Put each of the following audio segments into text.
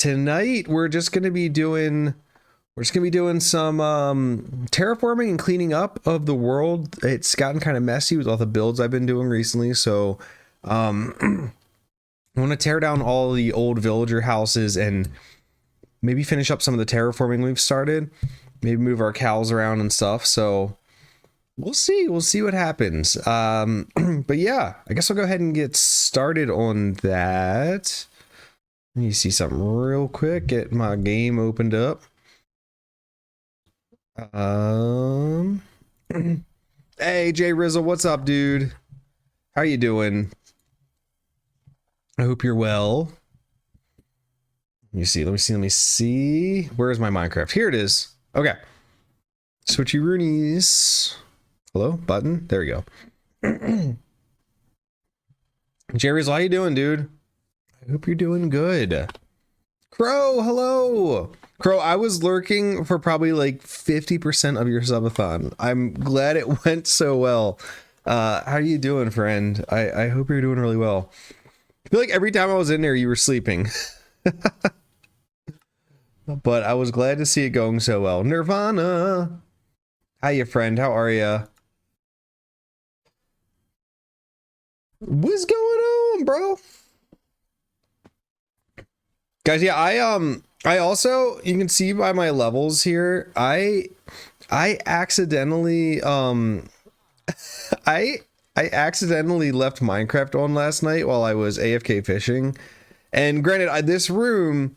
tonight we're just gonna be doing some terraforming and cleaning up of the world. It's gotten kind of messy with all the builds I've been doing recently, so I want to tear down all the old villager houses and maybe finish up some of the terraforming we've started. Maybe move our cows around and stuff. So we'll see what happens. But yeah, I guess I'll go ahead and get started on that. Let me see something real quick. Get my game opened up. Hey Jay Rizzle, what's up, dude? How you doing? I hope you're well. Let me see. Where is my Minecraft? Here it is. Okay. Switchy Roonies. Hello, button. There we go. Jay Rizzle, how you doing, dude? I hope you're doing good. Crow, hello. Crow, I was lurking for probably like 50% of your subathon. I'm glad it went so well. How are you doing, friend? I hope you're doing really well. I feel like every time I was in there, you were sleeping. But I was glad to see it going so well. Nirvana. Hi, you friend. How are ya? What's going on, bro? Guys, yeah, I also, you can see by my levels here, I accidentally I accidentally left Minecraft on last night while I was AFK fishing. And granted, this room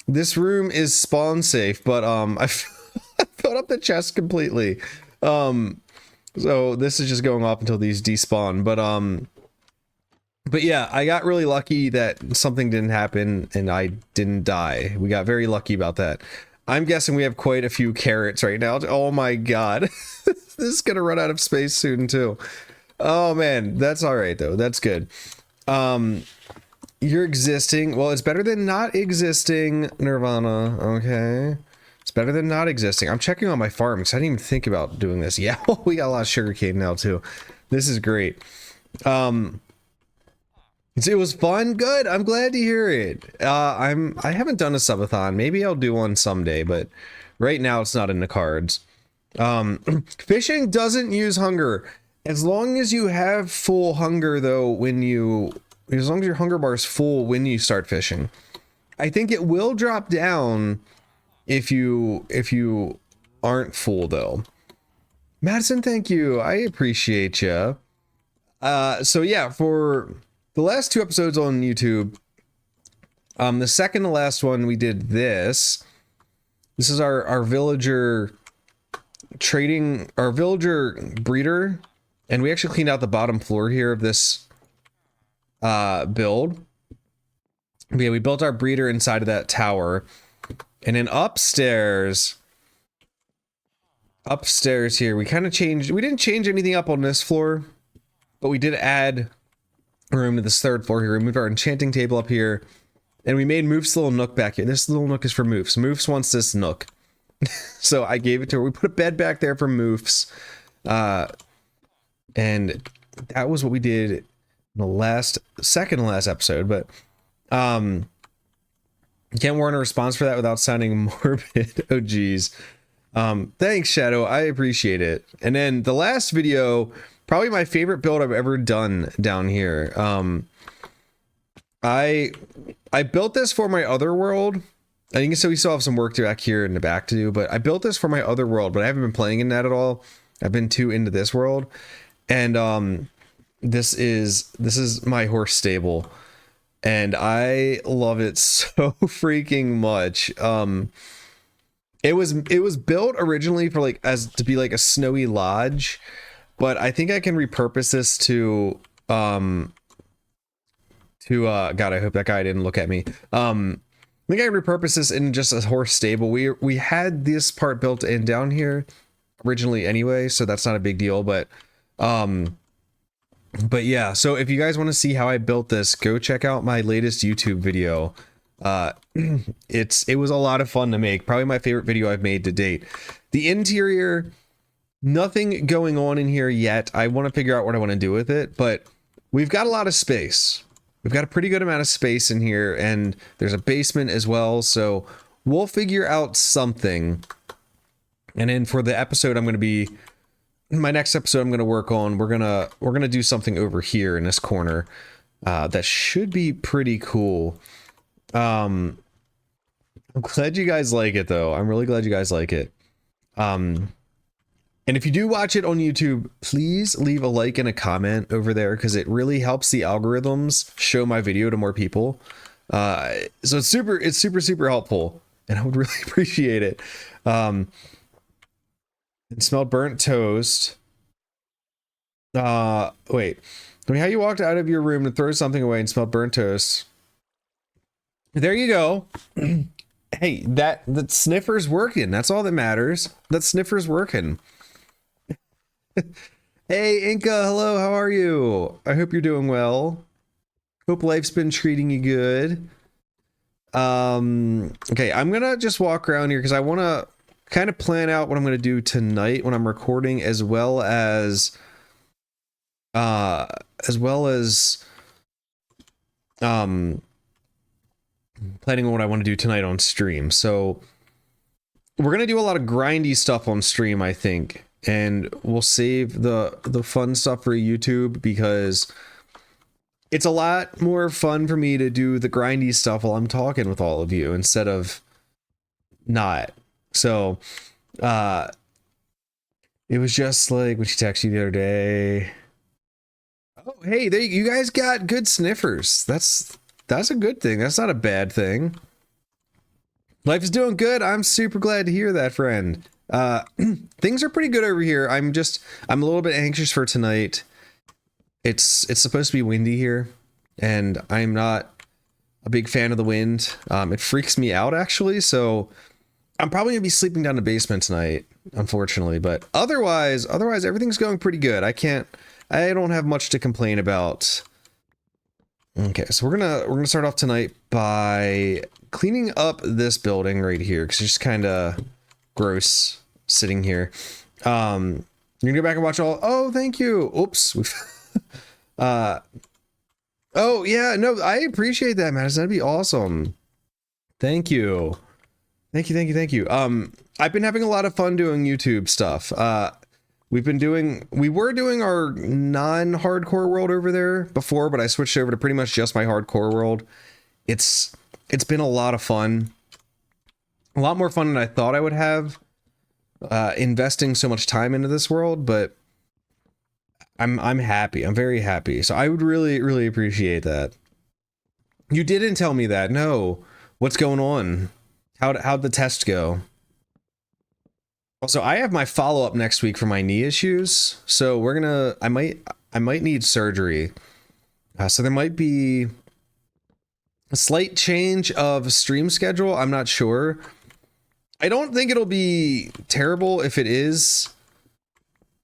is spawn safe, but I filled up the chest completely. So this is just going off until these despawn, but yeah, I got really lucky that something didn't happen and I didn't die. We got very lucky about that. I'm guessing we have quite a few carrots right now. Oh my god. This is gonna run out of space soon too. Oh man, that's all right though. That's good. You're existing. Well, it's better than not existing, Nirvana. Okay. It's better than not existing. I'm checking on my farm because I didn't even think about doing this. Yeah, we got a lot of sugarcane now too. This is great. It was fun. Good. I'm glad to hear it. I haven't done a subathon. Maybe I'll do one someday, but right now it's not in the cards. Fishing doesn't use hunger. As long as you have full hunger though, as long as your hunger bar is full when you start fishing. I think it will drop down if you aren't full though. Madison, thank you. I appreciate you. So yeah, for the last 2 episodes on YouTube, the second to last one we did this. This is our villager trading, our villager breeder, and we actually cleaned out the bottom floor here of this build. But yeah, we built our breeder inside of that tower, and then upstairs here we kind of changed. We didn't change anything up on this floor, but we did add room to this 3rd floor here. We moved our enchanting table up here, and we made Moof's little nook back here. This little nook is for Moof's. Moof's wants this nook. So I gave it to her. We put a bed back there for Moof's. And that was what we did in the second to last episode, but can't warrant a response for that without sounding morbid. Oh geez. Thanks, Shadow. I appreciate it. And then the last video, probably my favorite build I've ever done down here. I built this for my other world. I think so. We still have some work back here in the back to do, but I built this for my other world, but I haven't been playing in that at all. I've been too into this world, and this is my horse stable, and I love it so freaking much. It was built originally for to be like a snowy lodge. But I think I can repurpose this to God, I hope that guy didn't look at me. I think I repurposed this in just a horse stable. We had this part built in down here originally anyway, so that's not a big deal, but yeah, so if you guys want to see how I built this, go check out my latest YouTube video. It was a lot of fun to make. Probably my favorite video I've made to date. The interior, nothing going on in here yet. I want to figure out what I want to do with it, but we've got a lot of space. we've got a pretty good amount of space in here, and there's a basement as well, so we'll figure out something. And then for the episode my next episode I'm going to work on, we're going to do something over here in this corner. That should be pretty cool. I'm glad you guys like it though. I'm really glad you guys like it. And if you do watch it on YouTube, please leave a like and a comment over there, because it really helps the algorithms show my video to more people. So it's super helpful, and I would really appreciate it. It smelled burnt toast. Wait. I mean, how you walked out of your room to throw something away and smelled burnt toast. There you go. Hey, that sniffer's working. That's all that matters. That sniffer's working. Hey, Inca, hello, how are you? I hope you're doing well. Hope life's been treating you good. Okay, I'm gonna just walk around here because I want to kind of plan out what I'm going to do tonight when I'm recording, as well as planning on what I want to do tonight on stream. So we're going to do a lot of grindy stuff on stream, I think, and we'll save the fun stuff for YouTube, because it's a lot more fun for me to do the grindy stuff while I'm talking with all of you instead of not. So it was just like when she texted you the other day. Oh, hey, you guys got good sniffers. That's a good thing. That's not a bad thing. Life is doing good. I'm super glad to hear that, friend. Things are pretty good over here. I'm a little bit anxious for tonight. It's supposed to be windy here, and I'm not a big fan of the wind. It freaks me out, actually, so I'm probably gonna be sleeping down in the basement tonight, unfortunately, but otherwise everything's going pretty good. I don't have much to complain about. Okay, so we're gonna start off tonight by cleaning up this building right here, because it's just kind of gross sitting here. You're gonna go back and watch all. Oh, thank you. Oops. Oh yeah, no, I appreciate that, man. That'd be awesome. Thank you. Thank you. I've been having a lot of fun doing YouTube stuff. We were doing our non-hardcore world over there before, but I switched over to pretty much just my hardcore world. It's been a lot of fun. A lot more fun than I thought I would have, investing so much time into this world, but I'm happy. I'm very happy. So I would really appreciate that. You didn't tell me that. No. What's going on? How'd the test go? Also, I have my follow-up next week for my knee issues, so I might need surgery. So there might be a slight change of stream schedule. I'm not sure. I don't think it'll be terrible if it is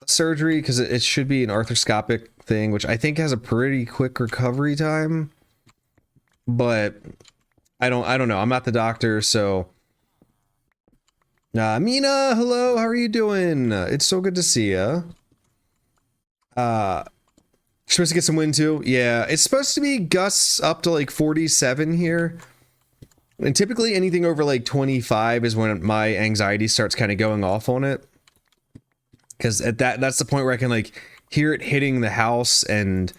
surgery, because it should be an arthroscopic thing, which I think has a pretty quick recovery time. But I don't know. I'm not the doctor, so. Mina, hello, how are you doing? It's so good to see ya. Supposed to get some wind too? Yeah, it's supposed to be gusts up to like 47 here. And typically anything over like 25 is when my anxiety starts kind of going off on it. Because that's the point where I can like hear it hitting the house, and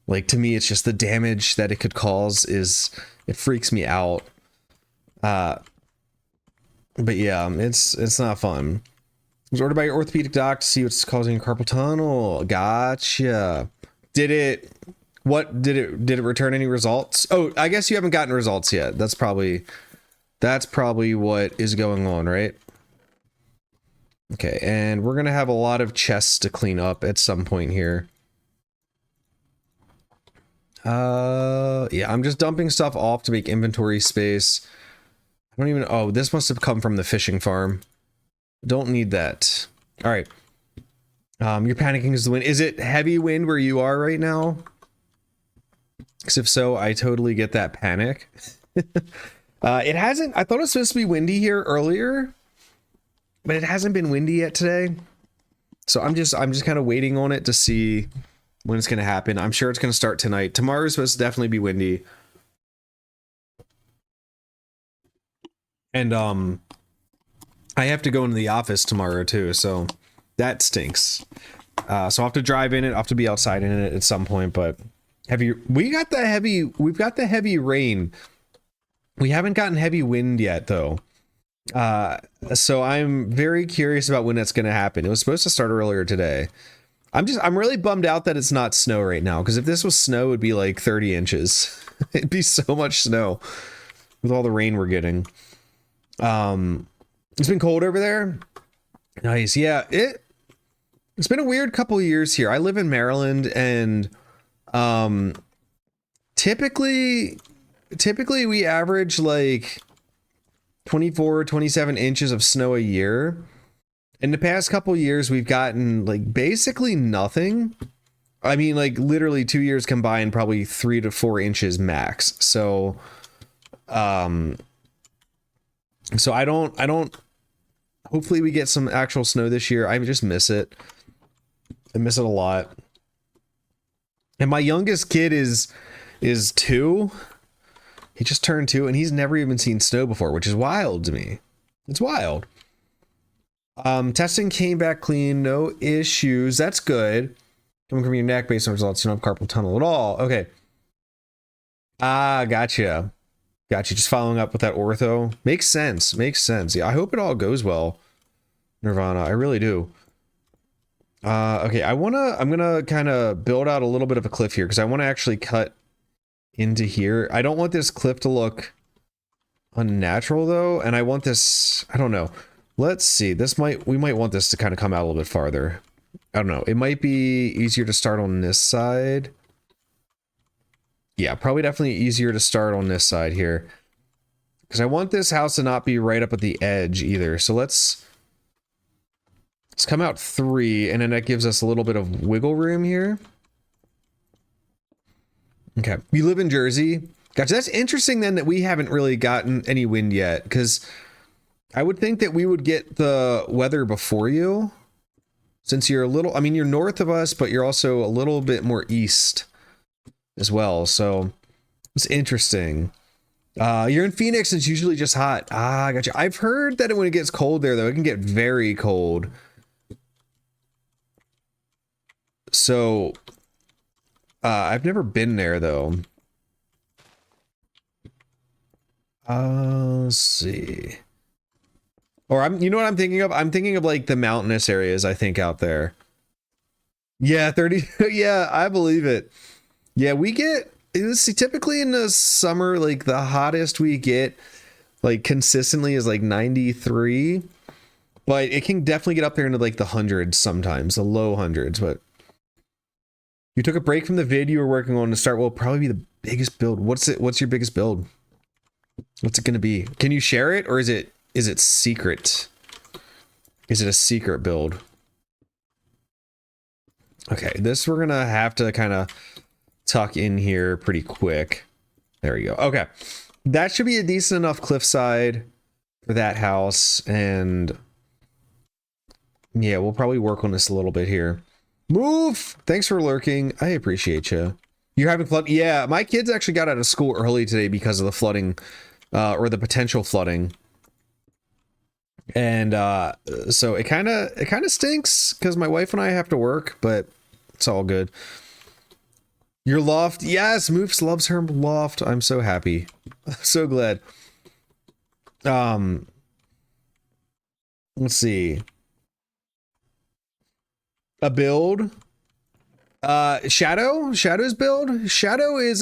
like to me it's just the damage that it could cause it freaks me out. But yeah, it's not fun. I was ordered by your orthopedic doc to see what's causing carpal tunnel. Gotcha. Did it return any results? Oh, I guess you haven't gotten results yet. That's probably what is going on, right? Okay, and we're gonna have a lot of chests to clean up at some point here. Yeah, I'm just dumping stuff off to make inventory space. I don't even, oh, this must have come from the fishing farm. Don't need that. All right. You're panicking because the wind. Is it heavy wind where you are right now? Because if so, I totally get that panic. It hasn't, I thought it was supposed to be windy here earlier, but it hasn't been windy yet today. So I'm just kind of waiting on it to see when it's going to happen. I'm sure it's going to start tonight. Tomorrow's supposed to definitely be windy. And I have to go into the office tomorrow too, so that stinks. So I'll have to drive in it. I'll have to be outside in it at some point, but we've got the heavy rain. We haven't gotten heavy wind yet though. So I'm very curious about when that's going to happen. It was supposed to start earlier today. I'm really bummed out that it's not snow right now, because if this was snow, it'd be like 30 inches. It'd be so much snow with all the rain we're getting. It's been cold over there. Nice. Yeah, it's been a weird couple years here. I live in Maryland, and typically we average like 24, 27 inches of snow a year. In the past couple years, we've gotten like basically nothing. I mean, like literally 2 years combined, probably 3 to 4 inches max. So I don't, hopefully we get some actual snow this year. I just miss it. I miss it a lot. And my youngest kid is 2. He just turned 2 and he's never even seen snow before, which is wild to me. It's wild. Testing came back clean, no issues. That's good. Coming from your neck based on results, you don't have carpal tunnel at all. Okay. Gotcha. Just following up with that ortho. Makes sense. Yeah, I hope it all goes well, Nirvana. I really do. Okay, I'm gonna kind of build out a little bit of a cliff here because I want to actually cut into here. I don't want this cliff to look unnatural though, and I want this, I don't know. Let's see. We might want this to kind of come out a little bit farther. I don't know. It might be easier to start on this side. Yeah, probably definitely easier to start on this side here. Because I want this house to not be right up at the edge either. So let's come out 3, and then that gives us a little bit of wiggle room here. Okay. You live in Jersey. Gotcha. That's interesting then that we haven't really gotten any wind yet, because I would think that we would get the weather before you, since you're a little, I mean, you're north of us, but you're also a little bit more east as well. So it's interesting. You're in Phoenix. It's usually just hot. I gotcha. I've heard that when it gets cold there, though, it can get very cold. So I've never been there though. Let's see. Or you know what I'm thinking of? I'm thinking of like the mountainous areas, I think, out there. Yeah, 30. Yeah, I believe it. Yeah, we get, see, typically in the summer, like the hottest we get like consistently is like 93, but it can definitely get up there into like the hundreds sometimes, the low hundreds. But you took a break from the vid you were working on to start, well, probably be the biggest build. What's your biggest build? What's it going to be? Can you share it, or is it secret? Is it a secret build? Okay, this we're gonna have to kind of tuck in here pretty quick. There we go. Okay, that should be a decent enough cliffside for that house, and yeah, we'll probably work on this a little bit here. Move! Thanks for lurking. I appreciate you. You're having flood? Yeah, my kids actually got out of school early today because of the flooding, or the potential flooding. And so it kind of stinks because my wife and I have to work, but it's all good. Your loft, yes, Moofs loves her loft. I'm so happy. So glad. Let's see. A build. Shadow's build. Shadow's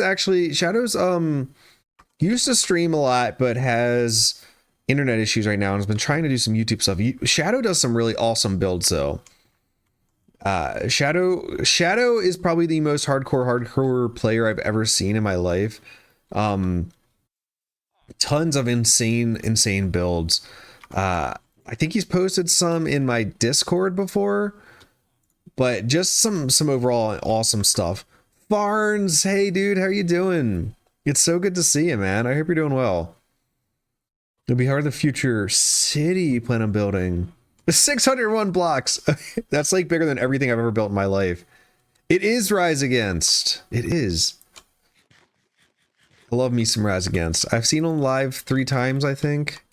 used to stream a lot, but has internet issues right now and has been trying to do some YouTube stuff. Shadow does some really awesome builds though. Shadow is probably the most hardcore player I've ever seen in my life. Tons of insane builds. I think he's posted some in my Discord before, but just some overall awesome stuff. Barnes, hey dude, how you doing? It's so good to see you, man. I hope you're doing well. It'll be hard the future city you plan on building. 601 blocks. That's like bigger than everything I've ever built in my life. It is Rise Against. It is. I love me some Rise Against. I've seen him live 3 times, I think.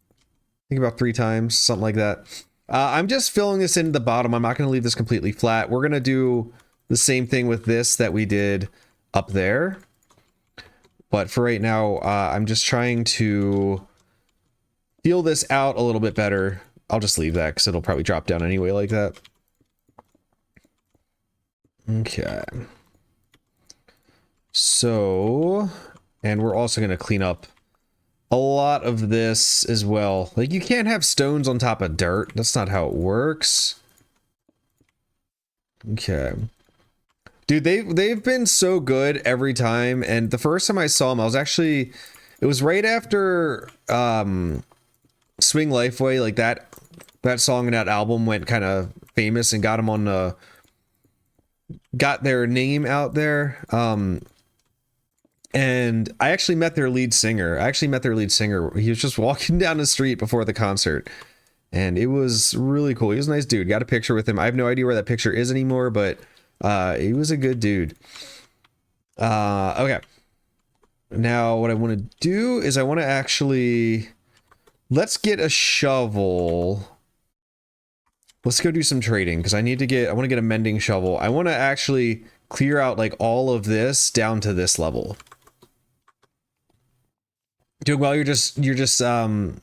I think about 3 times, something like that. I'm just filling this into the bottom. I'm not going to leave this completely flat. We're going to do the same thing with this that we did up there. But for right now, I'm just trying to feel this out a little bit better. I'll just leave that because it'll probably drop down anyway like that. Okay. So, and we're also going to clean up a lot of this as well. Like, you can't have stones on top of dirt. That's not how it works. Okay. Dude, they've been so good every time. And the first time I saw them, I was actually, it was right after Swing Lifeway, like that song and that album went kind of famous and got them on the, got their name out there. And I actually met their lead singer. He was just walking down the street before the concert. And it was really cool. He was a nice dude. Got a picture with him. I have no idea where that picture is anymore, but he was a good dude. Okay. Now what I want to do is I want to actually, let's get a shovel. Let's go do some trading because I want to get a mending shovel. I want to actually clear out like all of this down to this level. Dude, while you're just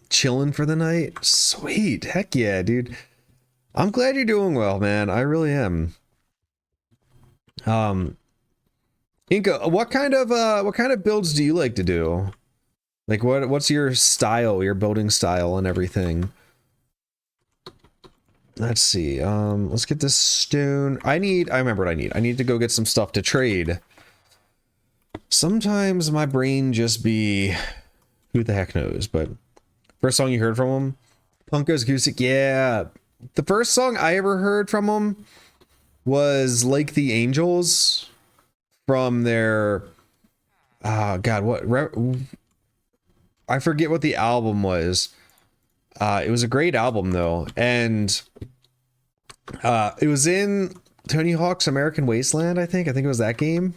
chilling for the night. Sweet. Heck yeah, dude. I'm glad you're doing well, man. I really am. Inka, what kind of builds do you like to do? Like what's your style, your building style and everything? Let's see. Let's get this stone. I remember what I need. I need to go get some stuff to trade. Sometimes my brain just be, who the heck knows, but first song you heard from him? Punko's Acoustic. Yeah. The first song I ever heard from him was Like the Angels from their, God, I forget what the album was. It was a great album though. And it was in Tony Hawk's American Wasteland, I think. I think it was that game.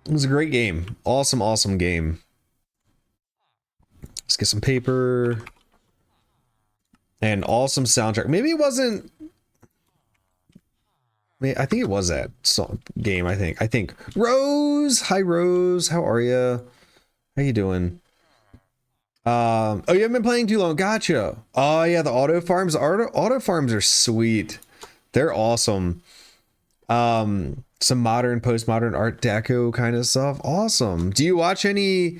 It was a great game. Awesome game. Let's get some paper. And awesome soundtrack. Maybe it wasn't. I think it was that song game, I think. Rose! Hi, Rose. How are you? How you doing? Oh, you haven't been playing too long. Gotcha. Oh, yeah, the auto farms. Auto farms are sweet. They're awesome. Some modern, postmodern art deco kind of stuff. Awesome. Do you watch any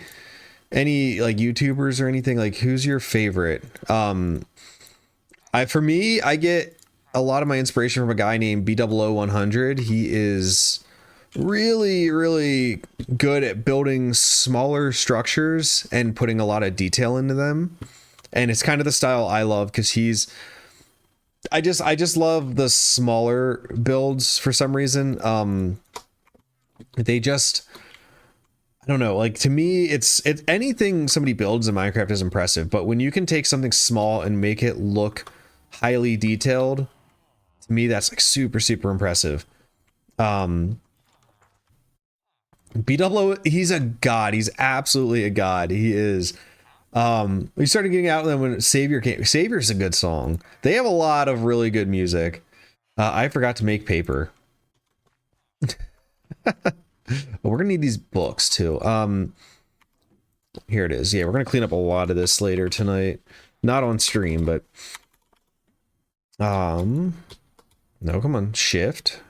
like YouTubers or anything? Like, who's your favorite? For me, I get a lot of my inspiration from a guy named B000100. He is really good at building smaller structures and putting a lot of detail into them. And it's kind of the style I love because I just love the smaller builds for some reason. They just, I don't know, like to me, it's anything somebody builds in Minecraft is impressive, but when you can take something small and make it look highly detailed, to me, that's like super impressive. B-Double, he's a god. He's absolutely a god. He is. We started getting out then when Savior came. Savior's a good song. They have a lot of really good music. I forgot to make paper. We're gonna need these books too. Here it is. Yeah, we're gonna clean up a lot of this later tonight. Not on stream, but no, come on. Shift.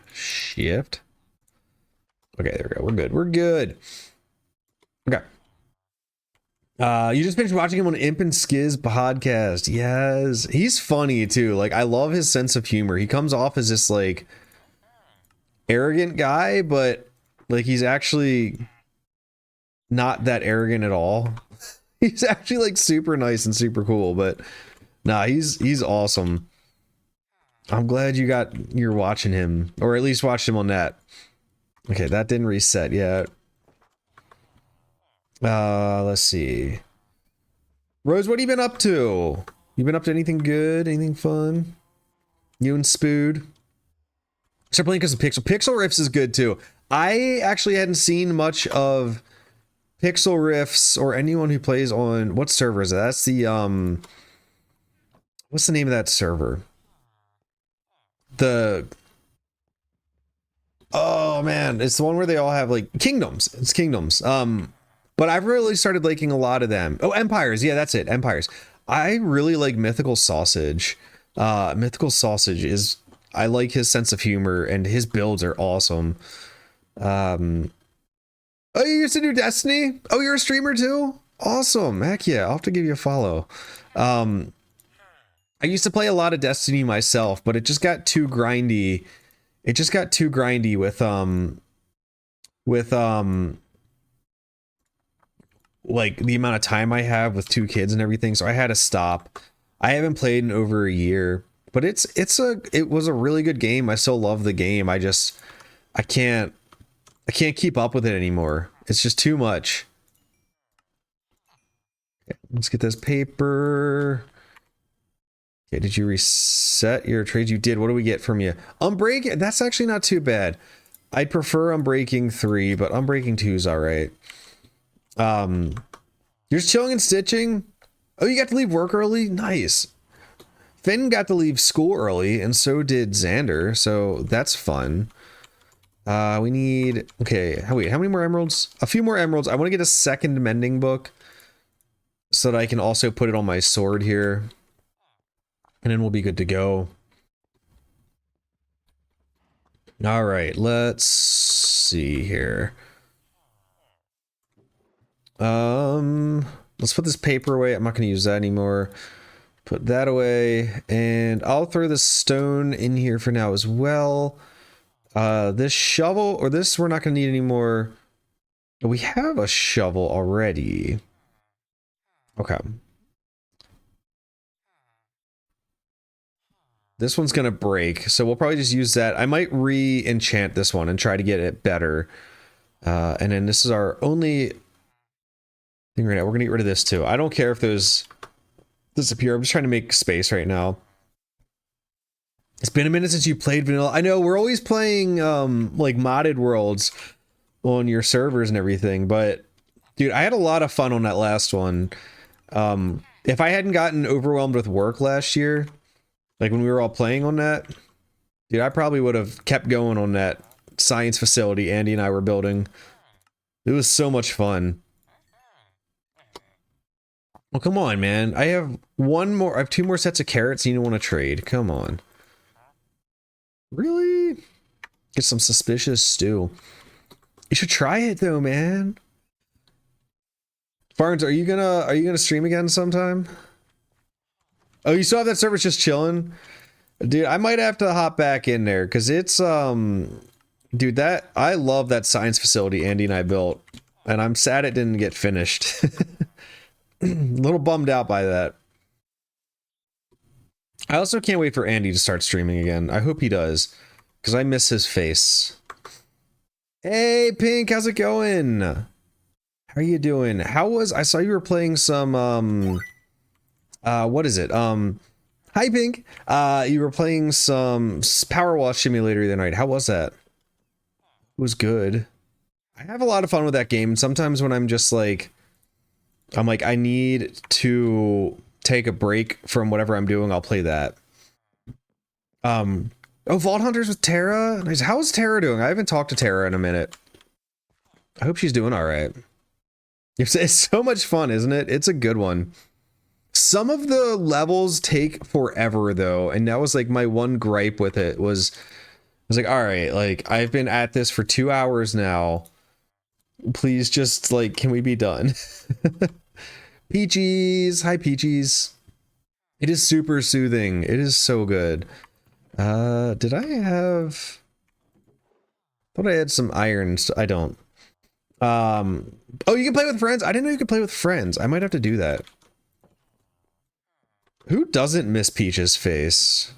Okay, there we go. We're good. Okay. You just finished watching him on Imp and Skiz podcast. Yes. He's funny too. Like, I love his sense of humor. He comes off as this like arrogant guy, but like he's actually not that arrogant at all. He's actually like super nice and super cool, but nah, he's awesome. I'm glad you're watching him, or at least watched him on that. Okay, that didn't reset yet. Let's see. Rose, what have you been up to? You been up to anything good? Anything fun? You and Spood? Start playing because of Pixel Riffs is good too. I actually hadn't seen much of Pixel Riffs or anyone who plays on what server is that? That's the what's the name of that server? The oh man, it's the one where they all have like kingdoms. It's kingdoms. But I've really started liking a lot of them. Oh, Empires. Yeah, that's it. Empires. I really like Mythical Sausage. Mythical Sausage is I like his sense of humor and his builds are awesome. Oh, you used to do Destiny? Oh, you're a streamer too? Awesome. Heck yeah, I'll have to give you a follow. I used to play a lot of Destiny myself, but it just got too grindy. It just got too grindy with like the amount of time I have with 2 kids and everything, so I had to stop. I haven't played in over a year, but it was a really good game. I still love the game. I can't keep up with it anymore. It's just too much. Okay, let's get this paper. Okay, did you reset your trades? You did. What do we get from you? Unbreak, that's actually not too bad. I'd prefer Unbreaking 3, but Unbreaking 2 is all right. You're just chilling and stitching. Oh, you got to leave work early? Nice. Finn got to leave school early, and so did Xander, so that's fun. We need, okay, wait, how many more emeralds? A few more emeralds. I want to get a second mending book so that I can also put it on my sword here. And then we'll be good to go. All right, let's see here. Let's put this paper away. I'm not going to use that anymore. Put that away, and I'll throw this stone in here for now as well. This shovel, or this we're not going to need anymore. We have a shovel already. Okay. This one's going to break, so we'll probably just use that. I might re-enchant this one and try to get it better. And then this is our only thing right now. We're going to get rid of this too. I don't care if those disappear. I'm just trying to make space right now. It's been a minute since you played vanilla. I know we're always playing like modded worlds on your servers and everything, but dude, I had a lot of fun on that last one. If I hadn't gotten overwhelmed with work last year, like when we were all playing on that, dude, I probably would have kept going on that science facility Andy and I were building. It was so much fun. Well, come on, man. I have I have 2 more sets of carrots and you don't want to trade. Come on. Really? Get some suspicious stew. You should try it though, man. Farns, are you gonna stream again sometime? Oh, you still have that server just chilling? Dude, I might have to hop back in there because it's dude, that I love that science facility Andy and I built, and I'm sad it didn't get finished. A little bummed out by that. I also can't wait for Andy to start streaming again. I hope he does, because I miss his face. Hey, Pink, how's it going? How are you doing? I saw you were playing some, what is it? Hi, Pink. You were playing some Power Wash Simulator the other night. How was that? It was good. I have a lot of fun with that game. Sometimes when I'm just like, I need to take a break from whatever I'm doing, I'll play that. Oh, Vault Hunters with Tara. Nice. How's Tara doing? I haven't talked to Tara in a minute. I hope she's doing all right. It's so much fun, isn't it? It's a good one. Some of the levels take forever though, and that was like my one gripe with it was I was like, all right, like I've been at this for 2 hours now. Please just like, can we be done? Peaches, hi Peaches. It is super soothing. It is so good. Did I have? Thought I had some iron. I don't. Oh, you can play with friends. I didn't know you could play with friends. I might have to do that. Who doesn't miss Peach's face?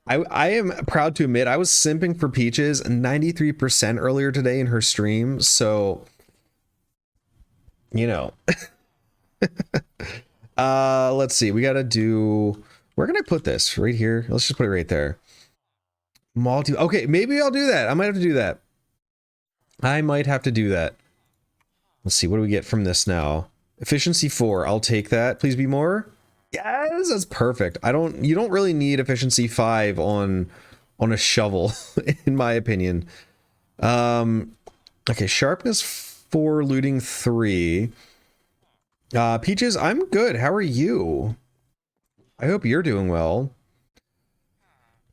I am proud to admit I was simping for Peaches 93% earlier today in her stream, so you know. Let's see. We gotta do Where can I put this? Right here? Let's just put it right there. Okay, maybe I'll do that. I might have to do that. I might have to do that. Let's see, what do we get from this now? Efficiency 4, I'll take that. Please be more. Yes, that's perfect. You don't really need efficiency 5 on a shovel, in my opinion. Okay, sharpness 4, looting 3. Peaches, I'm good. How are you? I hope you're doing well.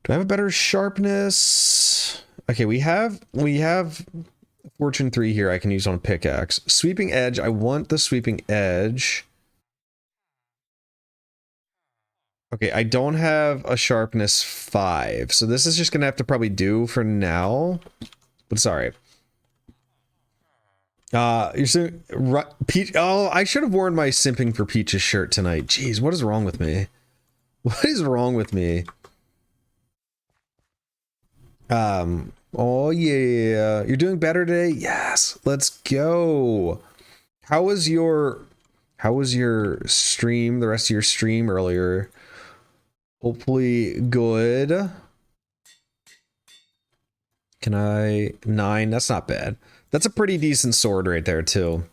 Do I have a better sharpness? Okay, we have Fortune 3 here I can use on a pickaxe. Sweeping edge, I want the sweeping edge. Okay, I don't have a sharpness 5, so this is just gonna have to probably do for now. But sorry. You're saying Peach. Oh, I should have worn my simping for Peach's shirt tonight. Jeez, what is wrong with me? What is wrong with me? Oh yeah, you're doing better today. Yes, let's go. How was your stream? The rest of your stream earlier? Hopefully good. Can I 9? That's not bad. That's a pretty decent sword right there too.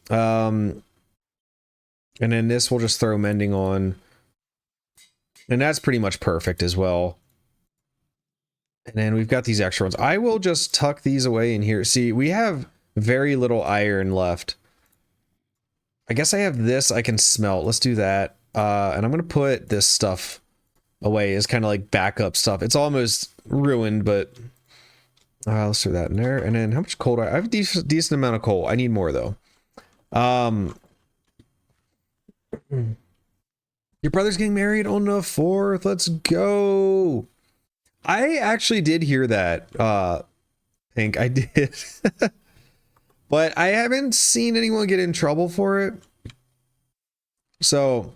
And then this we'll just throw mending on. And that's pretty much perfect as well. And then we've got these extra ones. I will just tuck these away in here. See, we have very little iron left. I guess I have this I can smelt. Let's do that. And I'm going to put this stuff away as kind of like backup stuff. It's almost ruined, but let's throw that in there. And then how much coal do I have? A decent amount of coal. I need more though. Your brother's getting married on the 4th. Let's go. I actually did hear that. Pink, I did. But I haven't seen anyone get in trouble for it. So,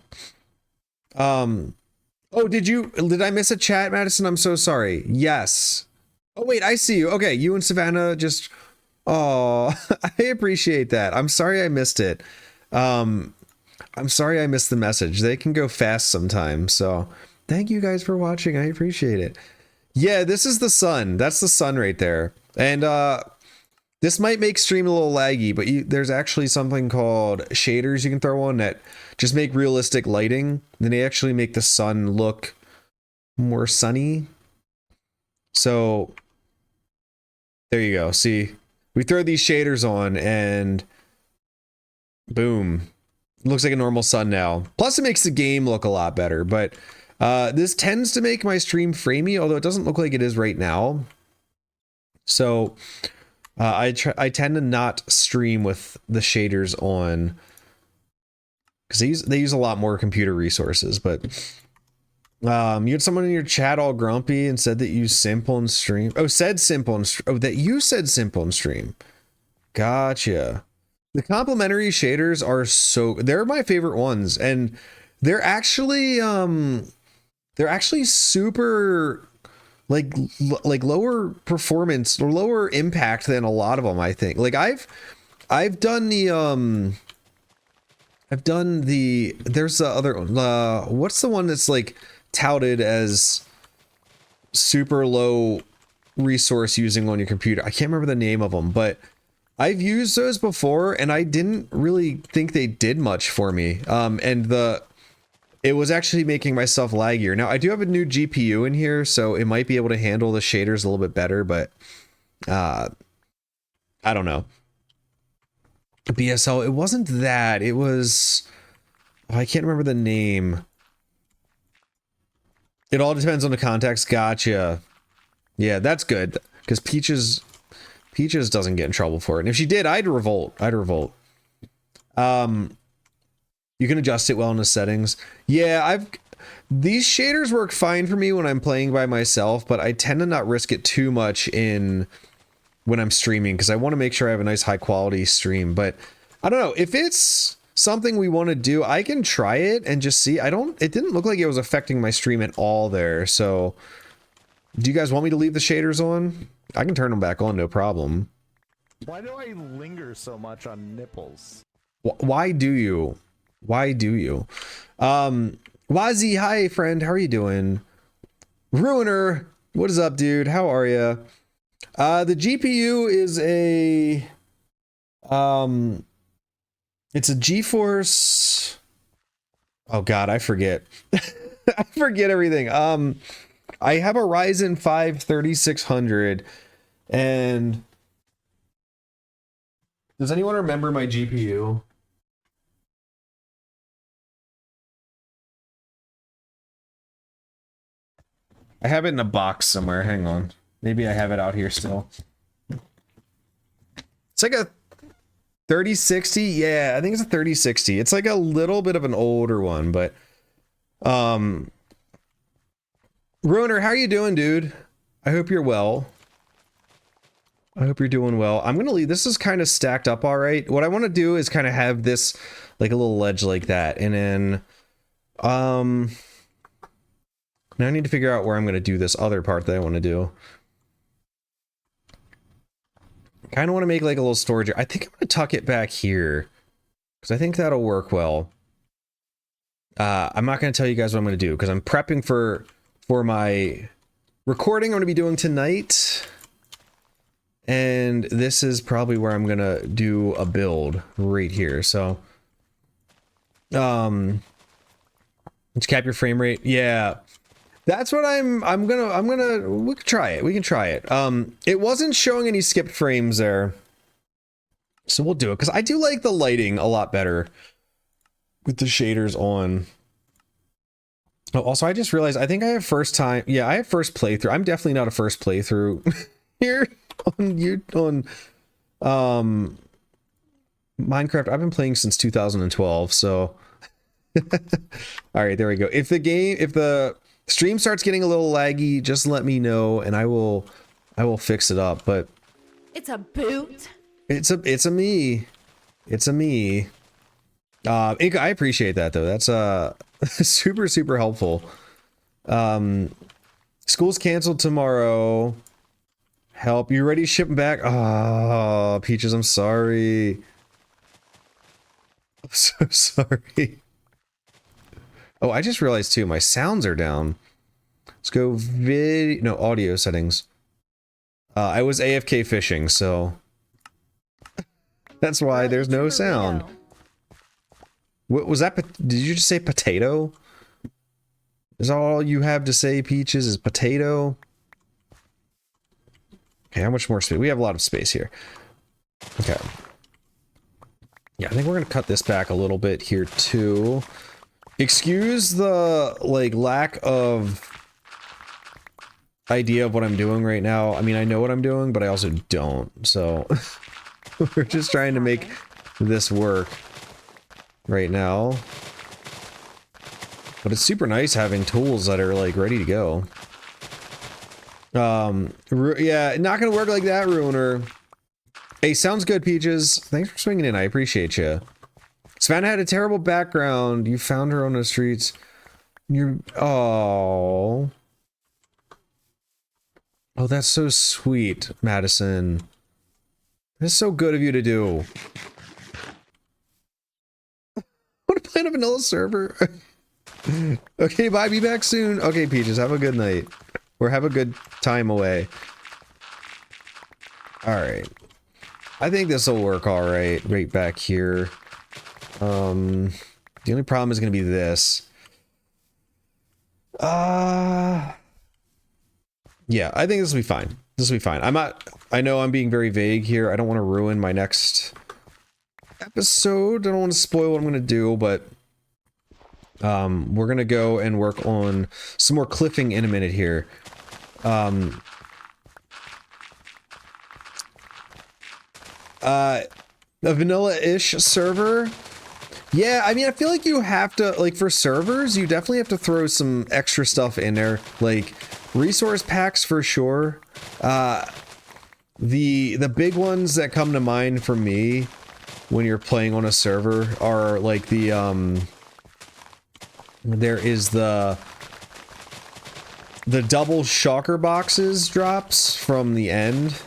oh, did I miss a chat, Madison? I'm so sorry. Yes. Oh, wait, I see you. Okay, you and Savannah just, oh, I appreciate that. I'm sorry I missed it. I'm sorry I missed the message. They can go fast sometimes. So thank you guys for watching. I appreciate it. Yeah, this is the sun. That's the sun right there. And this might make stream a little laggy, but there's actually something called shaders you can throw on that just make realistic lighting. Then they actually make the sun look more sunny. So there you go. See, we throw these shaders on and boom. It looks like a normal sun now. Plus it makes the game look a lot better, but this tends to make my stream framey, although it doesn't look like it is right now. So I tend to not stream with the shaders on because they use a lot more computer resources. But you had someone in your chat all grumpy and said that you simp on stream. Oh, said simp on stream. Oh, that you said simp on stream. Gotcha. The complementary shaders are they're my favorite ones, and they're actually super like lower performance or lower impact than a lot of them, I think. Like I've done there's the other what's the one that's like touted as super low resource using on your computer? I can't remember the name of them, but I've used those before and I didn't really think they did much for me. It was actually making myself laggier. Now I do have a new GPU in here, so it might be able to handle the shaders a little bit better, but I don't know. BSL, it wasn't that. It was, I can't remember the name. It all depends on the context. Gotcha. Yeah, that's good because Peaches doesn't get in trouble for it. And if she did, I'd revolt. You can adjust it well in the settings. Yeah, these shaders work fine for me when I'm playing by myself, but I tend to not risk it too much when I'm streaming because I want to make sure I have a nice high quality stream. But I don't know if it's something we want to do. I can try it and just see. It didn't look like it was affecting my stream at all there. So do you guys want me to leave the shaders on? I can turn them back on, no problem. Why do I linger so much on nipples? Why do you? Why do you? Wazi, hi friend, how are you doing? Ruiner, what is up, dude? How are you? The GPU is a it's a GeForce. Oh God, I forget. I forget everything. I have a Ryzen 5 3600, and does anyone remember my GPU? I have it in a box somewhere. Hang on. Maybe I have it out here still. It's like a 3060. Yeah, I think it's a 3060. It's like a little bit of an older one, but Ruiner, how are you doing, dude? I hope you're well. I hope you're doing well. I'm gonna leave. This is kind of stacked up all right. What I want to do is kind of have this like a little ledge like that, and then now I need to figure out where I'm gonna do this other part that I want to do. Kind of want to make like a little storage. I think I'm gonna tuck it back here because I think that'll work well. I'm not gonna tell you guys what I'm gonna do because I'm prepping for my recording I'm gonna be doing tonight. And this is probably where I'm gonna do a build right here. So, let's cap your frame rate. Yeah, that's what I'm gonna. We can try it. We can try it. It wasn't showing any skipped frames there, so we'll do it because I do like the lighting a lot better with the shaders on. Oh, also, I just realized I think I have first time. Yeah, I have first playthrough. I'm definitely not a first playthrough here. on Minecraft. I've been playing since 2012, so all right, there we go. If the stream starts getting a little laggy, just let me know and I will fix it up. But it's a boot. It's a me. I appreciate that though. That's super helpful. School's canceled tomorrow. Help, you ready to ship them back? Oh, Peaches, I'm sorry. I'm so sorry. Oh, I just realized too, my sounds are down. Let's go audio settings. I was AFK fishing, so that's why there's no sound. What was that? Did you just say potato? Is all you have to say, Peaches, is potato? Okay, how much more space? We have a lot of space here. Okay. Yeah, I think we're gonna cut this back a little bit here too. Excuse the like lack of idea of what I'm doing right now. I mean, I know what I'm doing, but I also don't. So we're just trying to make this work right now. But it's super nice having tools that are like ready to go. Yeah, not gonna work like that, Ruiner. Hey, sounds good, Peaches. Thanks for swinging in. I appreciate you. Savannah had a terrible background. You found her on the streets. Oh, that's so sweet, Madison. That's so good of you to do. I want to play on a vanilla server. Okay, bye. Be back soon. Okay, Peaches, have a good night. Or have a good time away. Alright. I think this will work alright, right back here. The only problem is going to be this. Yeah, I think this will be fine. This will be fine. I know I'm being very vague here. I don't want to ruin my next episode. I don't want to spoil what I'm going to do, but we're going to go and work on some more cliffing in a minute here. A vanilla-ish server. Yeah, I mean, I feel like you have to, like, for servers, you definitely have to throw some extra stuff in there, like resource packs for sure. The big ones that come to mind for me when you're playing on a server are like the there is the double shocker boxes drops from the end.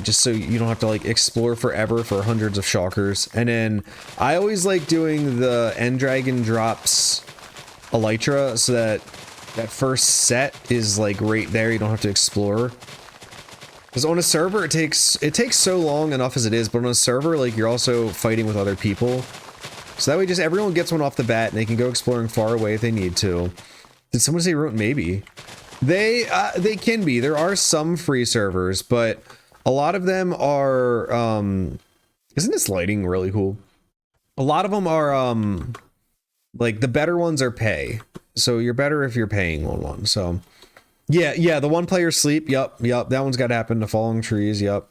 Just so you don't have to like explore forever for hundreds of shockers. And then I always like doing the end dragon drops elytra so that that first set is like right there. You don't have to explore. Because on a server, it takes so long enough as it is, but on a server, like, you're also fighting with other people. So that way just everyone gets one off the bat and they can go exploring far away if they need to. Did someone say root? Maybe. They can be. There are some free servers, but a lot of them are, isn't this lighting really cool? A lot of them are, like, the better ones are pay. So you're better if you're paying on one, so... Yeah, the one player sleep, yup, that one's gotta happen, the falling trees, yup.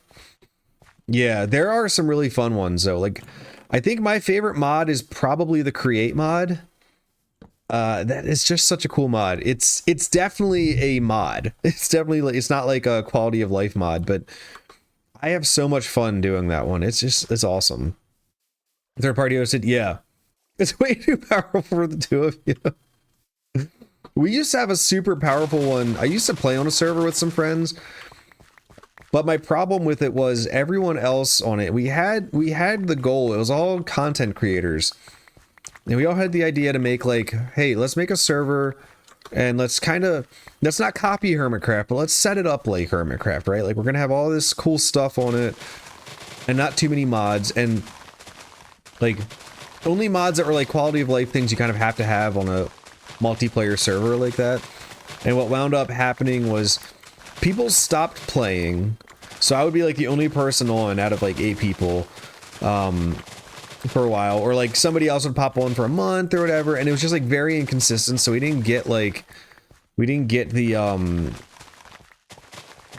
Yeah, there are some really fun ones, though. Like, I think my favorite mod is probably the create mod. That is just such a cool mod. It's definitely a mod. It's definitely, like, it's not like a quality of life mod, but I have so much fun doing that one. It's awesome. Third party hosted, yeah. It's way too powerful for the two of you. We used to have a super powerful one. I used to play on a server with some friends, but my problem with it was everyone else on it. We had the goal. It was all content creators, and we all had the idea to make like, hey, let's make a server, and let's not copy Hermitcraft, but let's set it up like Hermitcraft, right? Like we're gonna have all this cool stuff on it, and not too many mods, and like only mods that were like quality of life things you kind of have to have on a multiplayer server like that. And what wound up happening was people stopped playing, so I would be like the only person on out of like 8 people for a while, or like somebody else would pop on for a month or whatever, and it was just like very inconsistent, so we didn't get the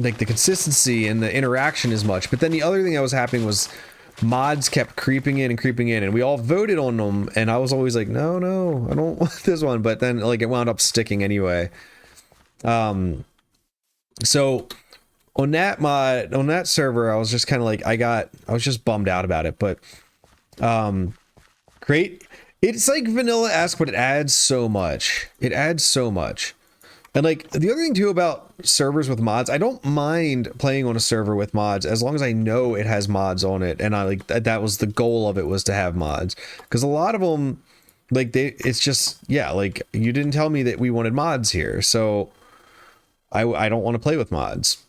like the consistency and the interaction as much. But then the other thing that was happening was mods kept creeping in, and we all voted on them, and I was always like, no, I don't want this one, but then like it wound up sticking anyway. So on that mod, on that server, I was just kind of like, I was just bummed out about it, but great. It's like vanilla-esque, but it adds so much. And like the other thing too about servers with mods, I don't mind playing on a server with mods as long as I know it has mods on it, and I like that was the goal of it, was to have mods, because a lot of them, like it's just, yeah, like you didn't tell me that we wanted mods here, so I don't want to play with mods.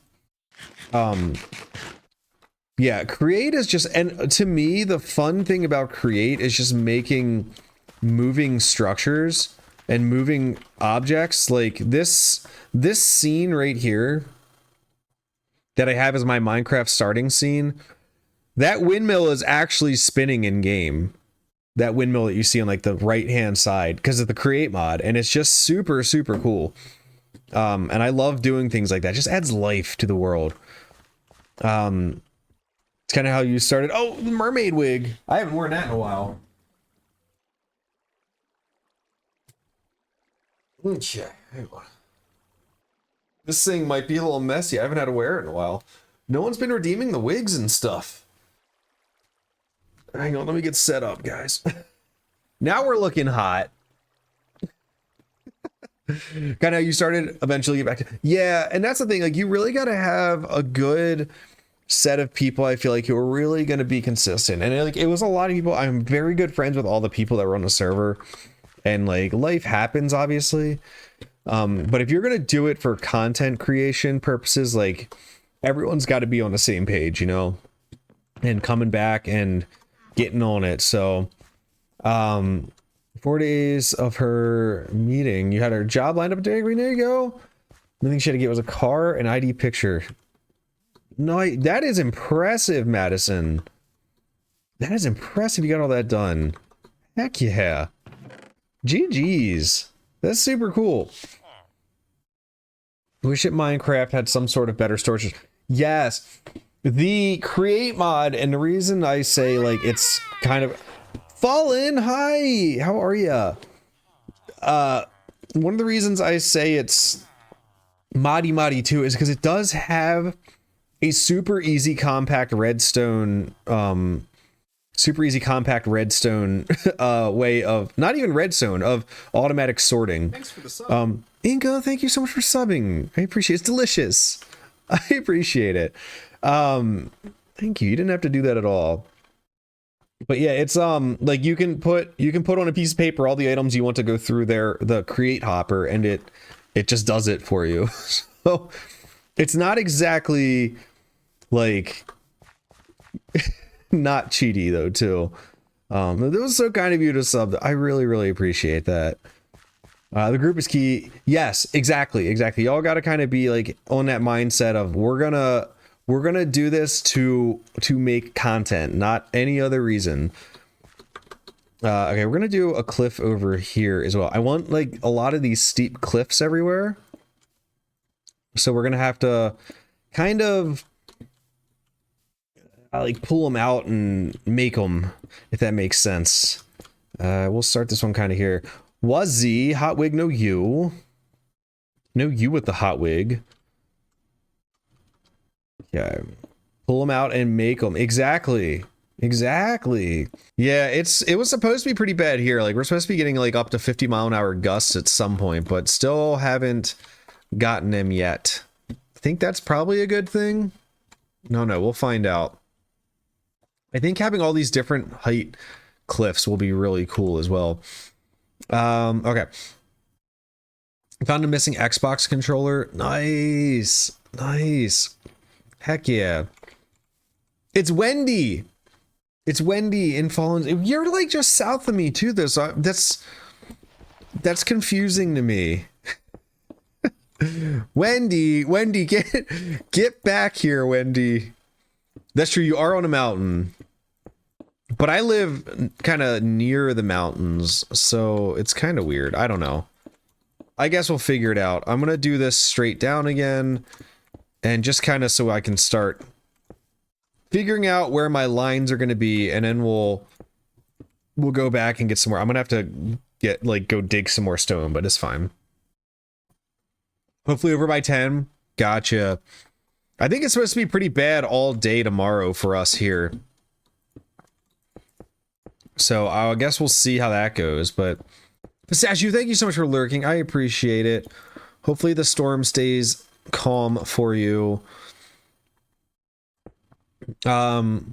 Yeah, create is just, and to me the fun thing about create is just making moving structures and moving objects. Like this scene right here that I have as my Minecraft starting scene, that windmill is actually spinning in game. That windmill that you see on like the right hand side, because of the create mod, and it's just super cool. And I love doing things like that. It just adds life to the world. It's kind of how you started. Oh, the mermaid wig. I haven't worn that in a while. Okay. This thing might be a little messy. I haven't had to wear it in a while. No one's been redeeming the wigs and stuff. Hang on, let me get set up, guys. Now we're looking hot. Kind of how you started, eventually get back to... Yeah, and that's the thing. Like, you really got to have a good set of people, I feel like, who are really going to be consistent. And like, it was a lot of people. I'm very good friends with all the people that were on the server. And like, life happens, obviously. But if you're going to do it for content creation purposes, like, everyone's got to be on the same page, you know, and coming back and getting on it. So, 4 days of her meeting, you had her job lined up today. There you go. The thing she had to get was a car and ID picture. No, that is impressive, Madison. That is impressive. You got all that done. Heck yeah. GG's. That's super cool. Wish it Minecraft had some sort of better storage. Yes. The create mod, and the reason I say like it's kind of... Fallen, hi! How are ya? One of the reasons I say it's Modi 2 is because it does have a super easy compact redstone way of, not even redstone, of automatic sorting. Thanks for the sub. Inga, thank you so much for subbing. I appreciate it. It's delicious. I appreciate it. Thank you. You didn't have to do that at all. But yeah, it's like you can put on a piece of paper all the items you want to go through the create hopper, and it just does it for you. So it's not exactly like not cheaty though too. It was so kind of you to sub. I really appreciate that. The group is key. Yes, exactly. Y'all got to kind of be like on that mindset of we're gonna do this to make content, not any other reason. Okay, we're gonna do a cliff over here as well. I want like a lot of these steep cliffs everywhere, so we're gonna have to kind of like pull them out and make them, if that makes sense. We'll start this one kind of here. Wuzzy, hot wig, no you. No you with the hot wig. Yeah. Pull them out and make them. Exactly. Yeah, it was supposed to be pretty bad here. Like, we're supposed to be getting like up to 50-mile-an-hour gusts at some point, but still haven't gotten them yet. I think that's probably a good thing. No, we'll find out. I think having all these different height cliffs will be really cool as well. Okay. Found a missing Xbox controller. Nice. Heck yeah. It's Wendy in Fallen. You're like just south of me too, though. So that's confusing to me. Wendy, get back here, Wendy. That's true. You are on a mountain. But I live kind of near the mountains, so it's kind of weird. I don't know. I guess we'll figure it out. I'm going to do this straight down again, and just kind of so I can start figuring out where my lines are going to be, and then we'll go back and get some more. I'm going to have to go dig some more stone, but it's fine. Hopefully over by 10. Gotcha. I think it's supposed to be pretty bad all day tomorrow for us here. So I guess we'll see how that goes, but Pistachu, thank you so much for lurking. I appreciate it. Hopefully the storm stays calm for you. Let's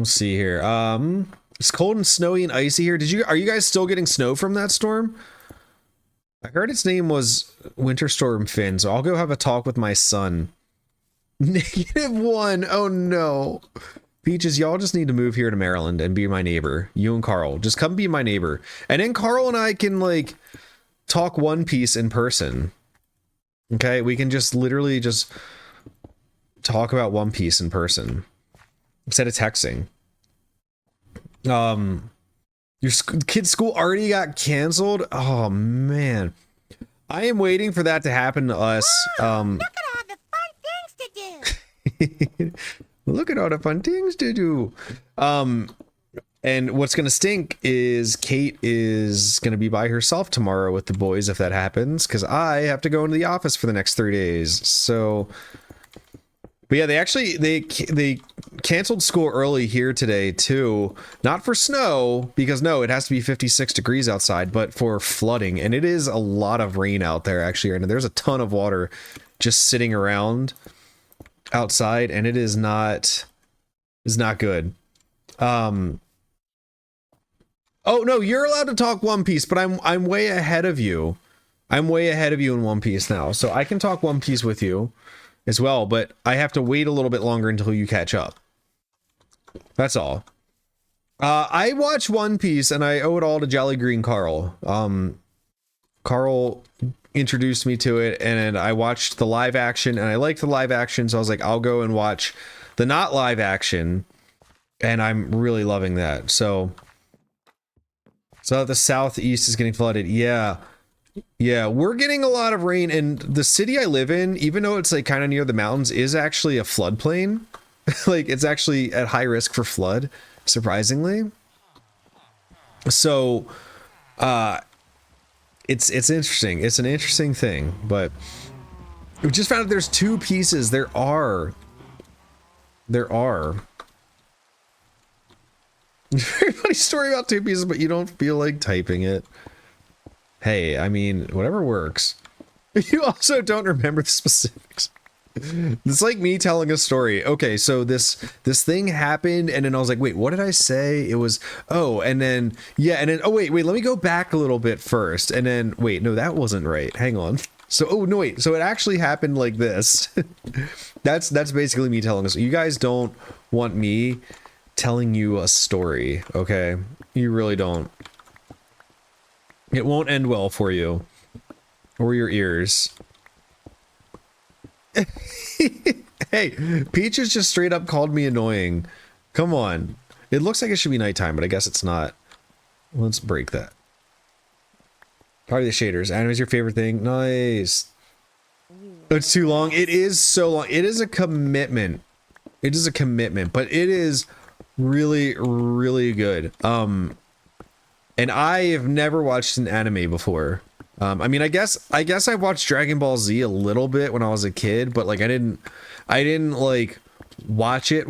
see here. It's cold and snowy and icy here. Are you guys still getting snow from that storm? I heard its name was Winter Storm Finn, so I'll go have a talk with my son. -1. Oh no. Peaches, y'all just need to move here to Maryland and be my neighbor. You and Carl. Just come be my neighbor. And then Carl and I can like talk One Piece in person. Okay? We can just literally just talk about One Piece in person. Instead of texting. Your kid's school already got canceled? Oh man. I am waiting for that to happen to us. Look at all the fun things to do. Look at all the fun things to do. And what's gonna stink is Kate is gonna be by herself tomorrow with the boys if that happens, because I have to go into the office for the next 3 days. So, but yeah, they canceled school early here today too. Not for snow, because no, it has to be 56 degrees outside, but for flooding. And it is a lot of rain out there actually right now. There's a ton of water just sitting around outside, and it is not good. Oh no, you're allowed to talk One Piece, but I'm way ahead of you. I'm way ahead of you in One Piece now, so I can talk One Piece with you as well, but I have to wait a little bit longer until you catch up. That's all. I watch One Piece and I owe it all to Jolly Green Carl. Carl introduced me to it, and I watched the live action, and I liked the live action, so I was like, I'll go and watch the not live action, and I'm really loving that. So the southeast is getting flooded. Yeah, we're getting a lot of rain, and the city I live in, even though it's like kind of near the mountains, is actually a floodplain. Like, it's actually at high risk for flood, surprisingly. So it's interesting. It's an interesting thing, but we just found out there's 2 pieces. There are very funny story about 2 pieces, but you don't feel like typing it. Hey, I mean, whatever works. You also don't remember the specifics. It's like me telling a story. Okay, so this thing happened, and then I was like, wait, what did I say? It was, oh, and then yeah, and then oh wait, let me go back a little bit first, and then wait, no, that wasn't right. Hang on. So oh no wait, so it actually happened like this. That's basically me telling us. You guys don't want me telling you a story, okay? You really don't. It won't end well for you or your ears. Hey, Peaches just straight up called me annoying. Come on. It looks like it should be nighttime, but I guess it's not. Let's break that. Party the shaders. Anime is your favorite thing. Nice. It's too long. It is so long. It is a commitment. It is a commitment, but it is really, really good. And I have never watched an anime before. I mean, I guess I watched Dragon Ball Z a little bit when I was a kid, but like I didn't like watch it.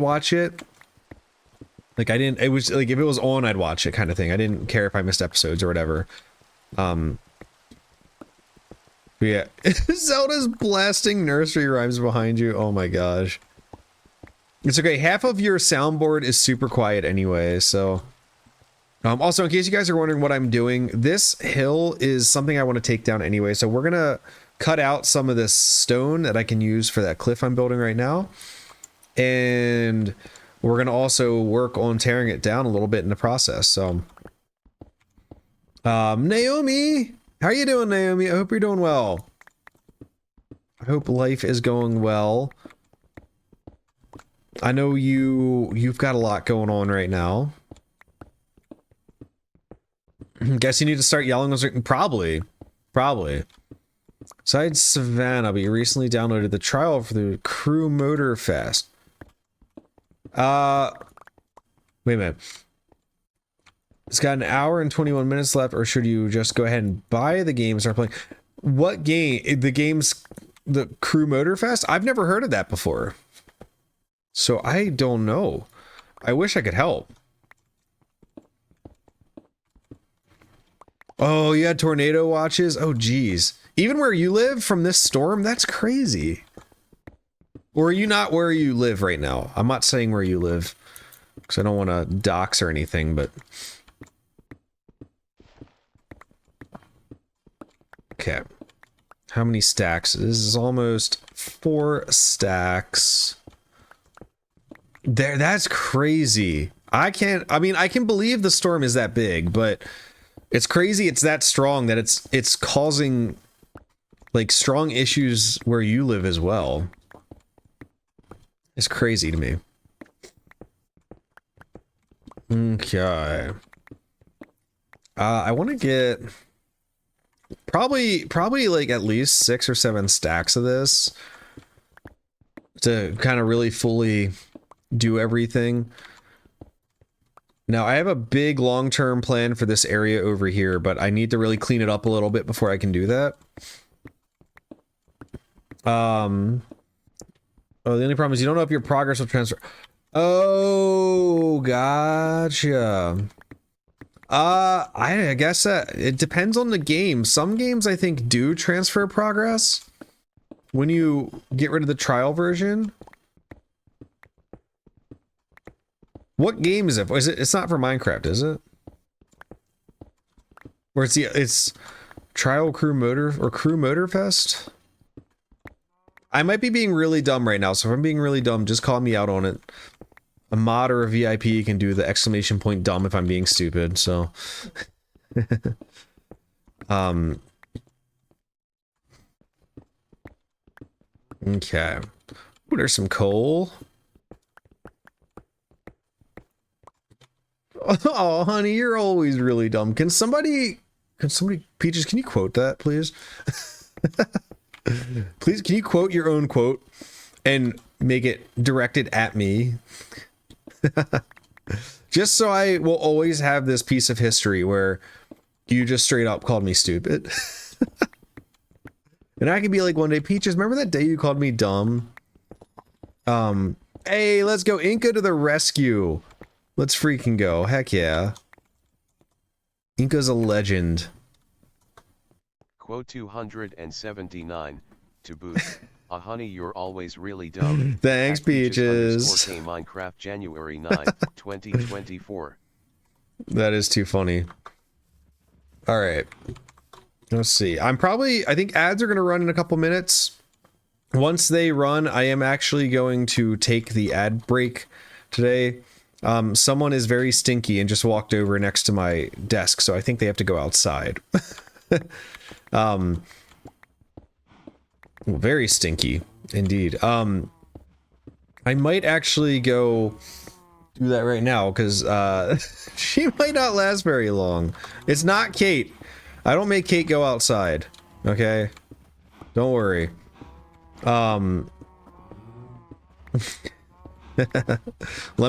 Like it was like if it was on, I'd watch it kind of thing. I didn't care if I missed episodes or whatever. Yeah. Zelda's blasting nursery rhymes behind you. Oh my gosh. It's okay. Half of your soundboard is super quiet anyway, so. Also, in case you guys are wondering what I'm doing, this hill is something I want to take down anyway, so we're gonna cut out some of this stone that I can use for that cliff I'm building right now. And we're gonna also work on tearing it down a little bit in the process, so. Naomi! How are you doing, Naomi? I hope you're doing well. I hope life is going well. I know you've got a lot going on right now. Guess you need to start yelling. Probably. Besides Savannah, but you recently downloaded the trial for the Crew Motor Fest. Wait a minute. It's got an hour and 21 minutes left, or should you just go ahead and buy the game and start playing? What game? The game's the Crew Motor Fest? I've never heard of that before. So I don't know. I wish I could help. Oh, you had tornado watches? Oh, geez. Even where you live from this storm? That's crazy. Or are you not where you live right now? I'm not saying where you live, because I don't want to dox or anything, but... Okay. How many stacks? This is almost 4 stacks. There, that's crazy. I can believe the storm is that big, but... It's crazy it's that strong that it's causing like strong issues where you live as well. It's crazy to me. Okay. I want to get probably like at least 6 or 7 stacks of this to kind of really fully do everything. Now, I have a big long-term plan for this area over here, but I need to really clean it up a little bit before I can do that. Oh, the only problem is you don't know if your progress will transfer. Oh, gotcha. I guess it depends on the game. Some games I think do transfer progress when you get rid of the trial version. What game is it for? It's not for Minecraft, is it? Or it's Trial Crew Motor or Crew Motor Fest? I might be being really dumb right now, so if I'm being really dumb, just call me out on it. A mod or a VIP can do the exclamation point dumb if I'm being stupid, so. Okay. Ooh, there's some coal. Oh, honey, you're always really dumb. Can somebody, Peaches, can you quote that, please? Please, can you quote your own quote and make it directed at me? Just so I will always have this piece of history where you just straight up called me stupid. And I can be like one day, Peaches, remember that day you called me dumb? Hey, let's go Inca to the rescue. Let's freaking go. Heck yeah. Inca's a legend. Quote 279, to boot. honey, you're always really dumb. Thanks, Peaches. _K Minecraft January 9th, 2024. That is too funny. All right. Let's see. I think ads are going to run in a couple minutes. Once they run, I am actually going to take the ad break today. Someone is very stinky and just walked over next to my desk, so I think they have to go outside. Very stinky indeed. I might actually go do that right now because she might not last very long. It's not Kate. I don't make Kate go outside. Okay, don't worry. Let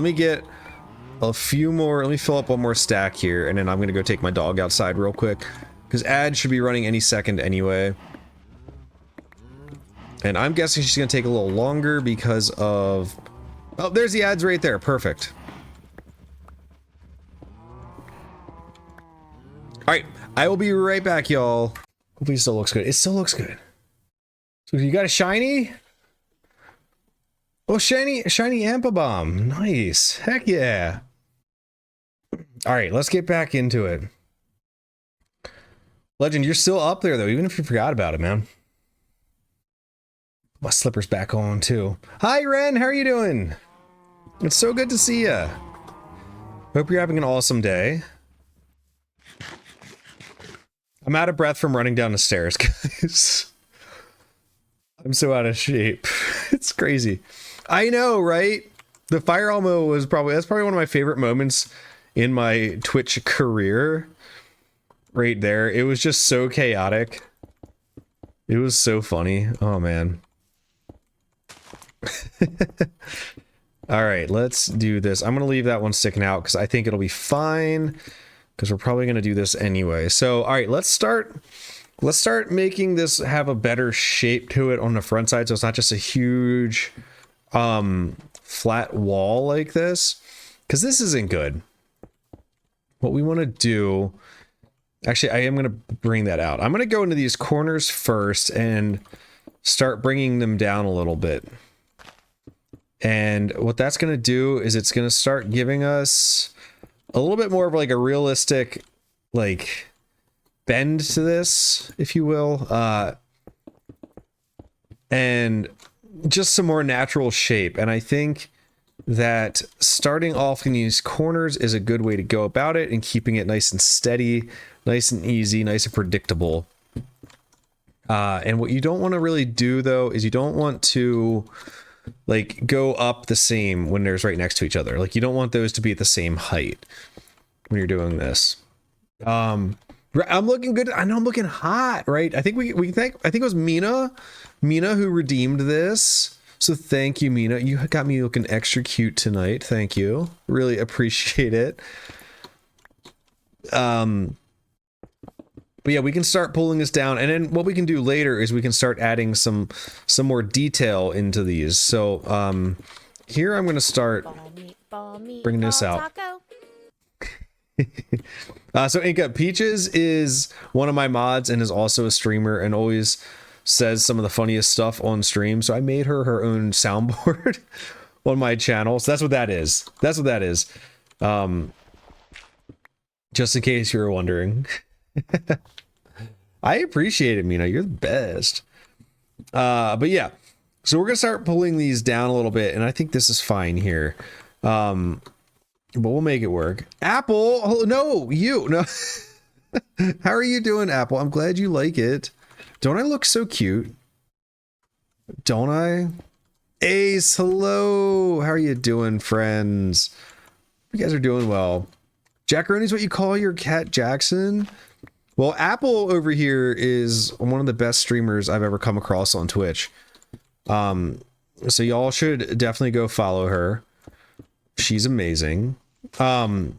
me get a few more. Let me fill up one more stack here, and then I'm gonna go take my dog outside real quick because ad should be running any second anyway. And I'm guessing she's gonna take a little longer because of... Oh, there's the ads right there. Perfect. Alright, I will be right back, y'all. Hopefully it still looks good. It still looks good. So you got a shiny? Oh, shiny Ampa Bomb. Nice. Heck yeah. Alright, let's get back into it. Legend, you're still up there, though, even if you forgot about it, man. My slippers back on too. Hi Ren, how are you doing? It's so good to see ya. Hope you're having an awesome day. I'm out of breath from running down the stairs, guys. I'm so out of shape. It's crazy. I know, right? The fire elmo was that's probably one of my favorite moments in my Twitch career. Right there. It was just so chaotic. It was so funny. Oh man. All right, let's do this. I'm gonna leave that one sticking out because I think it'll be fine because we're probably gonna do this anyway. So all right, let's start making this have a better shape to it on the front side, so it's not just a huge flat wall like this, because this isn't good. What we want to do, actually, I am gonna bring that out. I'm gonna go into these corners first and start bringing them down a little bit. And what that's going to do is it's going to start giving us a little bit more of like a realistic, like, bend to this, if you will. And just some more natural shape. And I think that starting off in these corners is a good way to go about it and keeping it nice and steady, nice and easy, nice and predictable. And what you don't want to really do, though, is you don't want to... like go up the same when there's right next to each other. Like you don't want those to be at the same height when you're doing this. I'm looking good. I know I'm looking hot, right? I think I think it was Mina who redeemed this. So thank you, Mina. You got me looking extra cute tonight. Thank you. Really appreciate it. But yeah, we can start pulling this down, and then what we can do later is we can start adding some more detail into these. So here I'm going to start bringing this out. So Inca, Peaches is one of my mods and is also a streamer and always says some of the funniest stuff on stream. So I made her own soundboard on my channel. So that's what that is. That's what that is. Just in case you were wondering. I appreciate it, Mina. You're the best. But yeah, so we're gonna start pulling these down a little bit, and I think this is fine here. But we'll make it work. Apple, oh, no, you no. How are you doing, Apple? I'm glad you like it. Don't I look so cute? Don't I? Ace, hello. How are you doing, friends? You guys are doing well. Jackaroni's what you call your cat, Jackson? Well, Apple over here is one of the best streamers I've ever come across on Twitch. So y'all should definitely go follow her. She's amazing. Having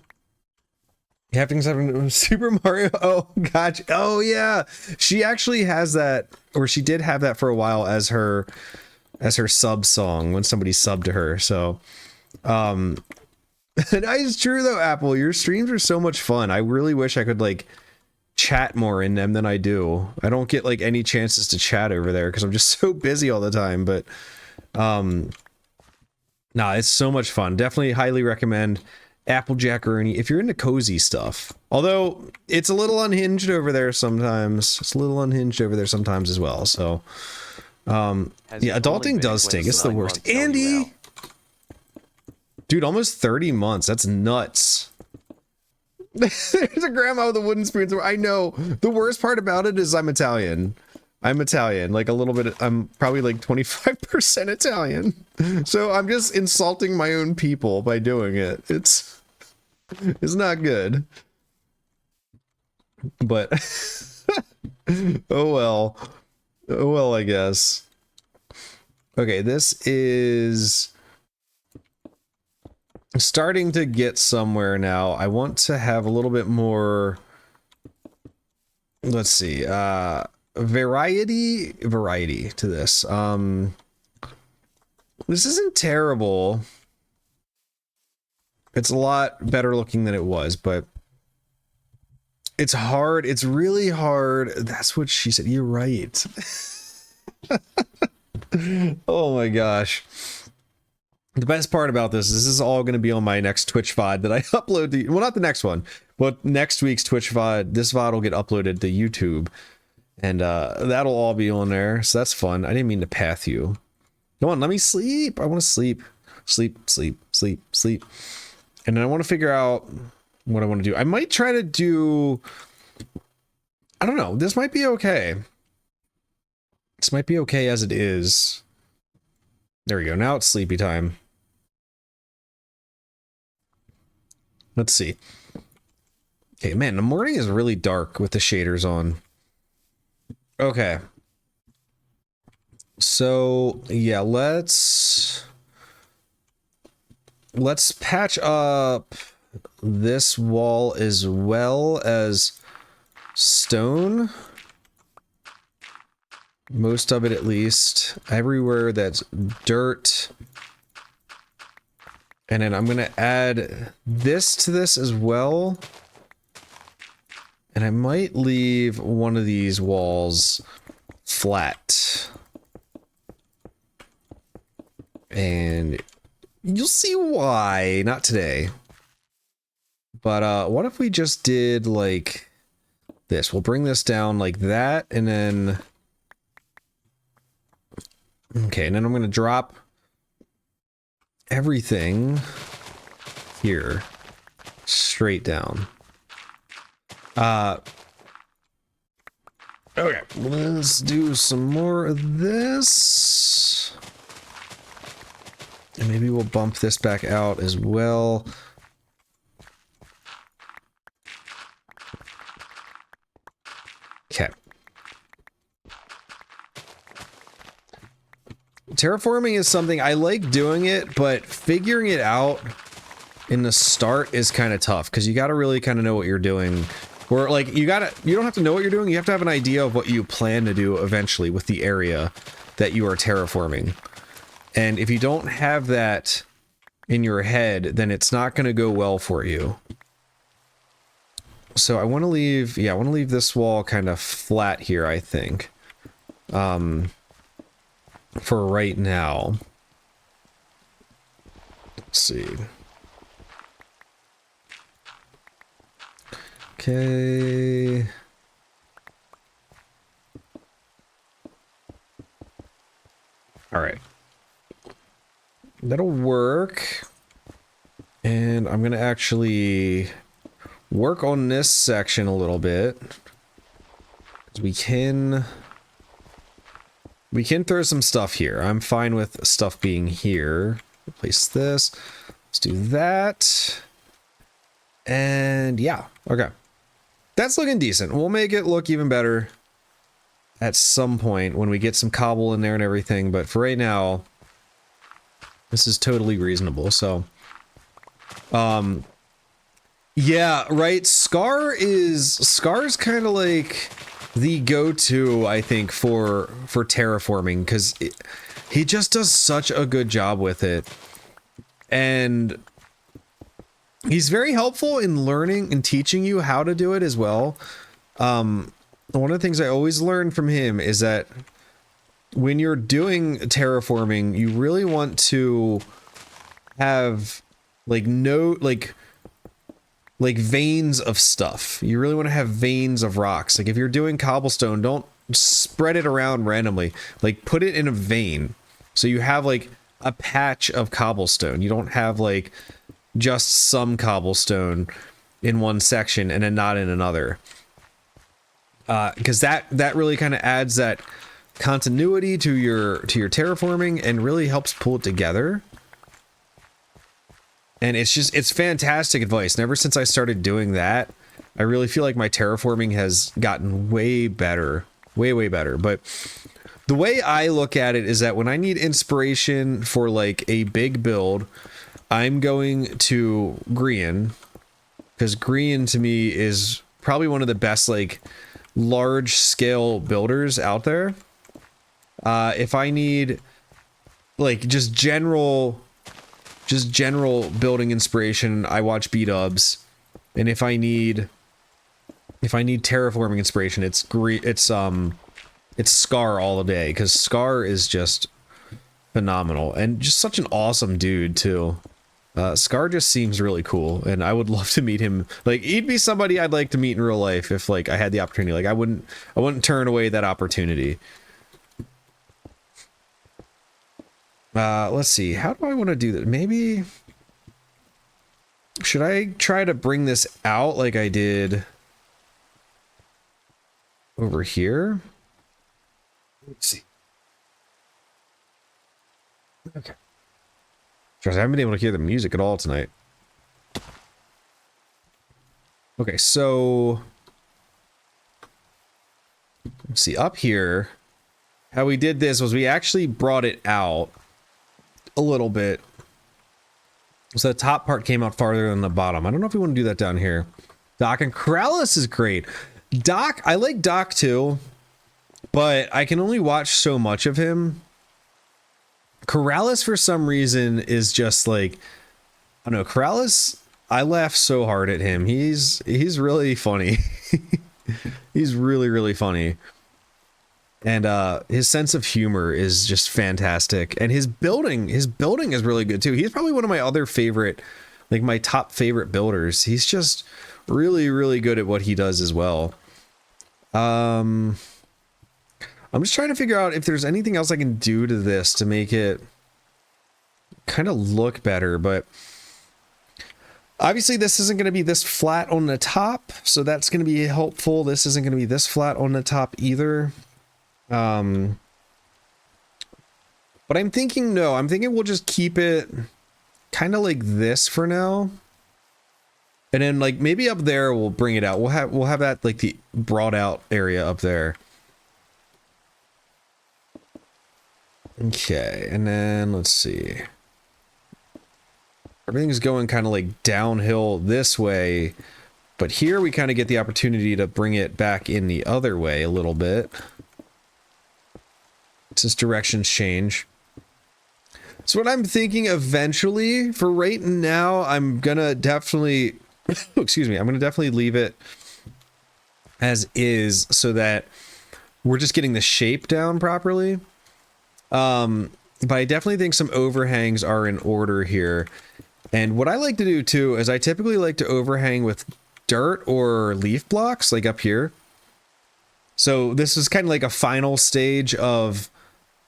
Super Mario. Oh, gotcha. Oh, yeah. She actually has that, or she did have that for a while as her sub song when somebody subbed to her. So, it's true though, Apple. Your streams are so much fun. I really wish I could like chat more in them than I do. I don't get like any chances to chat over there because I'm just so busy all the time. But nah, it's so much fun. Definitely highly recommend Applejack Ernie if you're into cozy stuff. Although it's a little unhinged over there sometimes. It's a little unhinged over there sometimes as well. So yeah, adulting does stink. It's the worst. Andy, dude, almost 30 months. That's nuts. There's a grandma with a wooden spoon. I know. The worst part about it is I'm Italian. I'm Italian, like a little bit. I'm probably like 25% Italian. So I'm just insulting my own people by doing it. It's not good. But oh well. Oh well, I guess. Okay, this is starting to get somewhere now. I want to have a little bit more, let's see, variety to this. This isn't terrible. It's a lot better looking than it was, but it's hard. It's really hard. That's what she said. You're right. Oh my gosh. The best part about this is all going to be on my next Twitch VOD that I upload to, well, not the next one, but next week's Twitch VOD. This VOD will get uploaded to YouTube, and that'll all be on there. So that's fun. I didn't mean to path you. Come on, let me sleep. I want to sleep. Sleep. And then I want to figure out what I want to do. I might try to do, I don't know. This might be okay. This might be okay as it is. There we go. Now it's sleepy time. Let's see. Okay, man, the morning is really dark with the shaders on. Okay. So, yeah, let's patch up this wall as well as stone. Most of it, at least. Everywhere that's dirt. And then I'm going to add this to this as well. And I might leave one of these walls flat. And you'll see why. Not today. But what if we just did like this? We'll bring this down like that, and then... Okay, and then I'm going to drop everything here straight down. Okay, let's do some more of this. And maybe we'll bump this back out as well. Okay. Terraforming is something I like doing it, but figuring it out in the start is kind of tough because you got to really kind of know what you're doing. Or like you don't have to know what you're doing. You have to have an idea of what you plan to do eventually with the area that you are terraforming. And if you don't have that in your head, then it's not going to go well for you. So I want to leave, I want to leave this wall kind of flat here, I think. For right now. Let's see. Okay. All right. That'll work. And I'm going to actually work on this section a little bit. 'Cause we can throw some stuff here. I'm fine with stuff being here. Replace this. Let's do that. And yeah, okay. That's looking decent. We'll make it look even better at some point when we get some cobble in there and everything. But for right now, this is totally reasonable. So, yeah, right. Scar's kind of like the go-to, I think, for terraforming, because he just does such a good job with it, and he's very helpful in learning and teaching you how to do it as well. One of the things I always learn from him is that when you're doing terraforming, you really want to have like like veins of stuff. You really want to have veins of rocks. Like if you're doing cobblestone, don't spread it around randomly. Like put it in a vein. So you have like a patch of cobblestone. You don't have like just some cobblestone in one section and then not in another. Because that really kind of adds that continuity to your terraforming and really helps pull it together. And it's fantastic advice. And ever since I started doing that, I really feel like my terraforming has gotten way better, way better. But the way I look at it is that when I need inspiration for like a big build, I'm going to Grian, because Grian to me is probably one of the best like large scale builders out there. If I need like just general building inspiration, I watch B-dubs. And if I need terraforming inspiration, it's Scar all the day, because Scar is just phenomenal and just such an awesome dude too. Scar just seems really cool, and I would love to meet him. Like he'd be somebody I'd like to meet in real life if like I had the opportunity. Like I wouldn't turn away that opportunity. Let's see. How do I want to do that? Maybe should I try to bring this out like I did over here? Let's see. Okay. Trust, I haven't been able to hear the music at all tonight. Okay, so let's see. Up here, how we did this was we actually brought it out a little bit. So the top part came out farther than the bottom. I don't know if we want to do that down here. Doc and Corrales is great. Doc, I like Doc too, but I can only watch so much of him. Corrales for some reason is just like, I don't know, Corrales, I laugh so hard at him. He's really funny. He's really funny. And his sense of humor is just fantastic. And his building is really good too. He's probably one of my other favorite, like my top favorite builders. He's just really good at what he does as well. I'm just trying to figure out if there's anything else I can do to this to make it kind of look better, but obviously this isn't going to be this flat on the top, so that's going to be helpful. This isn't going to be this flat on the top either. But I'm thinking we'll just keep it kind of like this for now. And then like maybe up there we'll bring it out. We'll have that like the brought out area up there. Okay, and then let's see. Everything's going kind of like downhill this way, but here we kind of get the opportunity to bring it back in the other way a little bit. Since directions change. So what I'm thinking eventually, for right now, I'm gonna definitely excuse me, I'm gonna definitely leave it as is so that we're just getting the shape down properly. But I definitely think some overhangs are in order here. And what I like to do too is I typically like to overhang with dirt or leaf blocks, like up here. So this is kind of like a final stage of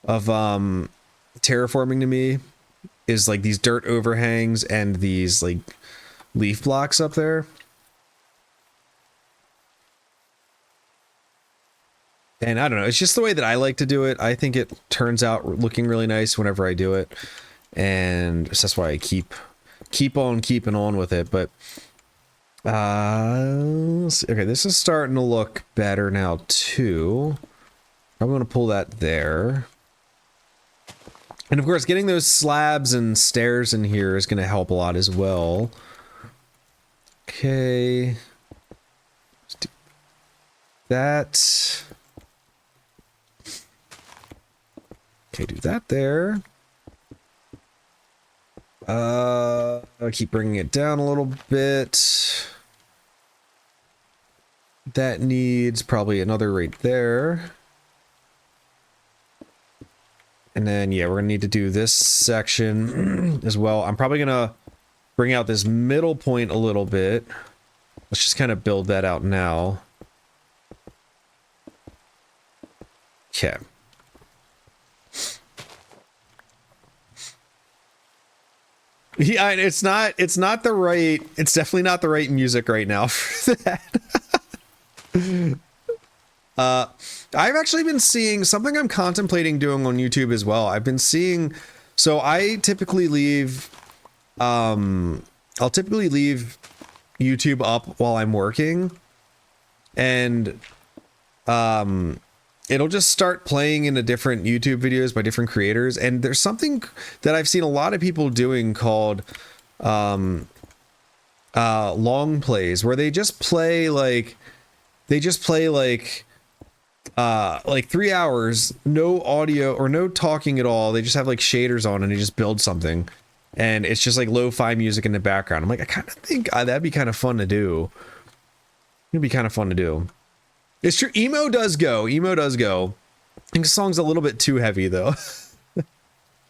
terraforming to me, is like these dirt overhangs and these like leaf blocks up there. And I don't know, it's just the way that I like to do it. I think it turns out looking really nice whenever I do it. And that's why I keep on keeping on with it. But okay, this is starting to look better now too. I'm going to pull that there. And of course, getting those slabs and stairs in here is going to help a lot as well. Okay. Let's do that. Okay, do that there. I'll keep bringing it down a little bit. That needs probably another right there. And then, yeah, we're gonna need to do this section as well. I'm probably gonna bring out this middle point a little bit. Let's just kind of build that out now. Okay. Yeah, it's not the right, it's definitely not the right music right now for that. I've actually been seeing something I'm contemplating doing on YouTube as well. I've been seeing, so I typically leave, I'll typically leave YouTube up while I'm working, and it'll just start playing into different YouTube videos by different creators. And there's something that I've seen a lot of people doing called long plays, where they just play like 3 hours, no audio or no talking at all. They just have like shaders on and they just build something, and it's just like lo-fi music in the background. I'm like, I kind of think that'd be kind of fun to do. It'd be kind of fun to do. It's true. Emo does go. I think the song's a little bit too heavy though. All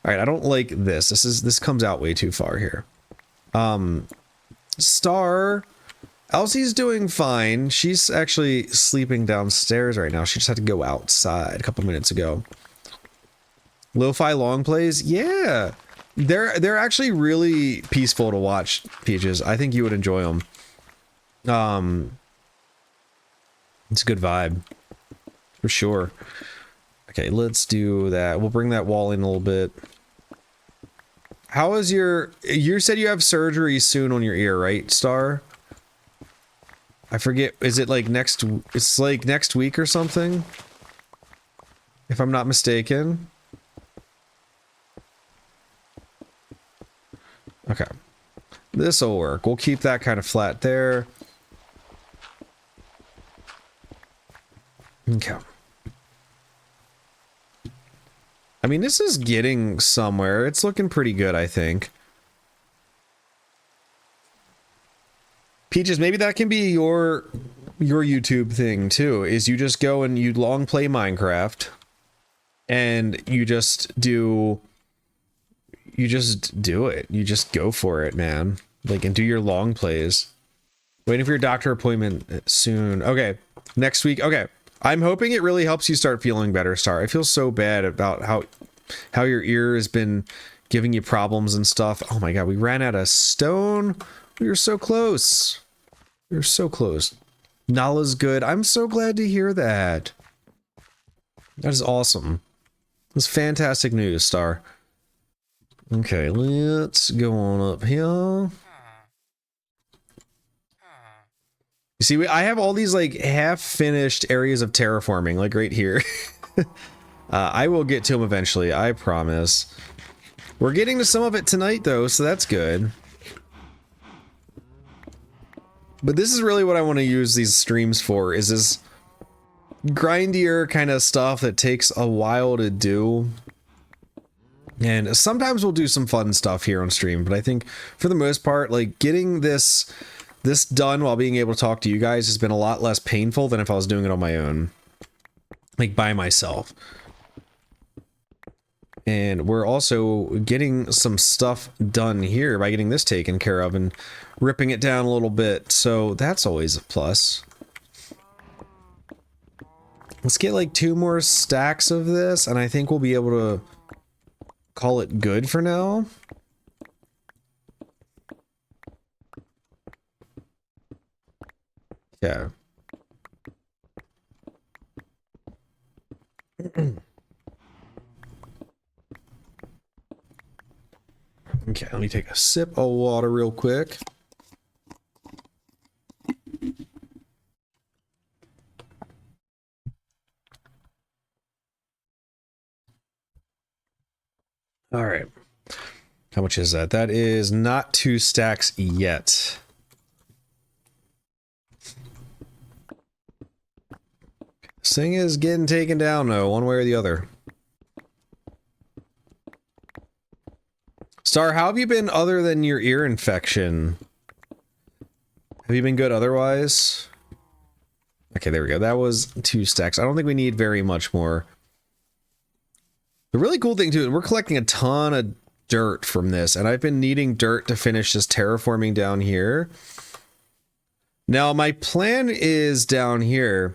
right, I don't like this. This comes out way too far here. Star, Elsie's doing fine. She's actually sleeping downstairs right now. She just had to go outside a couple minutes ago. Lo-fi long plays, yeah, they're actually really peaceful to watch, Peaches. I think you would enjoy them. It's a good vibe for sure. Okay, let's do that. We'll bring that wall in a little bit. How is you said you have surgery soon on your ear, right, Star? I forget, is it like it's like next week or something? If I'm not mistaken. Okay. This'll work. We'll keep that kind of flat there. Okay. I mean, this is getting somewhere. It's looking pretty good, I think. Peaches, maybe that can be your YouTube thing too, is you just go and you long play Minecraft and you just do it. You just go for it, man. Like, and do your long plays. Waiting for your doctor appointment soon. Okay. Next week. Okay. I'm hoping it really helps you start feeling better, Star. I feel so bad about how your ear has been giving you problems and stuff. Oh my god, we ran out of stone. We were so close. We were so close. Nala's good. I'm so glad to hear that. That is awesome. That's fantastic news, Star. Okay, let's go on up here. You see, I have all these like half-finished areas of terraforming, like right here. I will get to them eventually, I promise. We're getting to some of it tonight, though, so that's good. But this is really what I want to use these streams for, is this grindier kind of stuff that takes a while to do. And sometimes we'll do some fun stuff here on stream, but I think for the most part, like getting this done while being able to talk to you guys has been a lot less painful than if I was doing it on my own, like by myself. And we're also getting some stuff done here by getting this taken care of and ripping it down a little bit, so that's always a plus. Let's get like 2 more stacks of this, and I think we'll be able to call it good for now. Yeah. Okay, let me take a sip of water real quick. All right. How much is that? That is not 2 stacks yet. This thing is getting taken down, though, one way or the other. Star, how have you been other than your ear infection? Have you been good otherwise? Okay, there we go. That was 2 stacks. I don't think we need very much more. The really cool thing too, we're collecting a ton of dirt from this, and I've been needing dirt to finish this terraforming down here. Now, my plan is down here,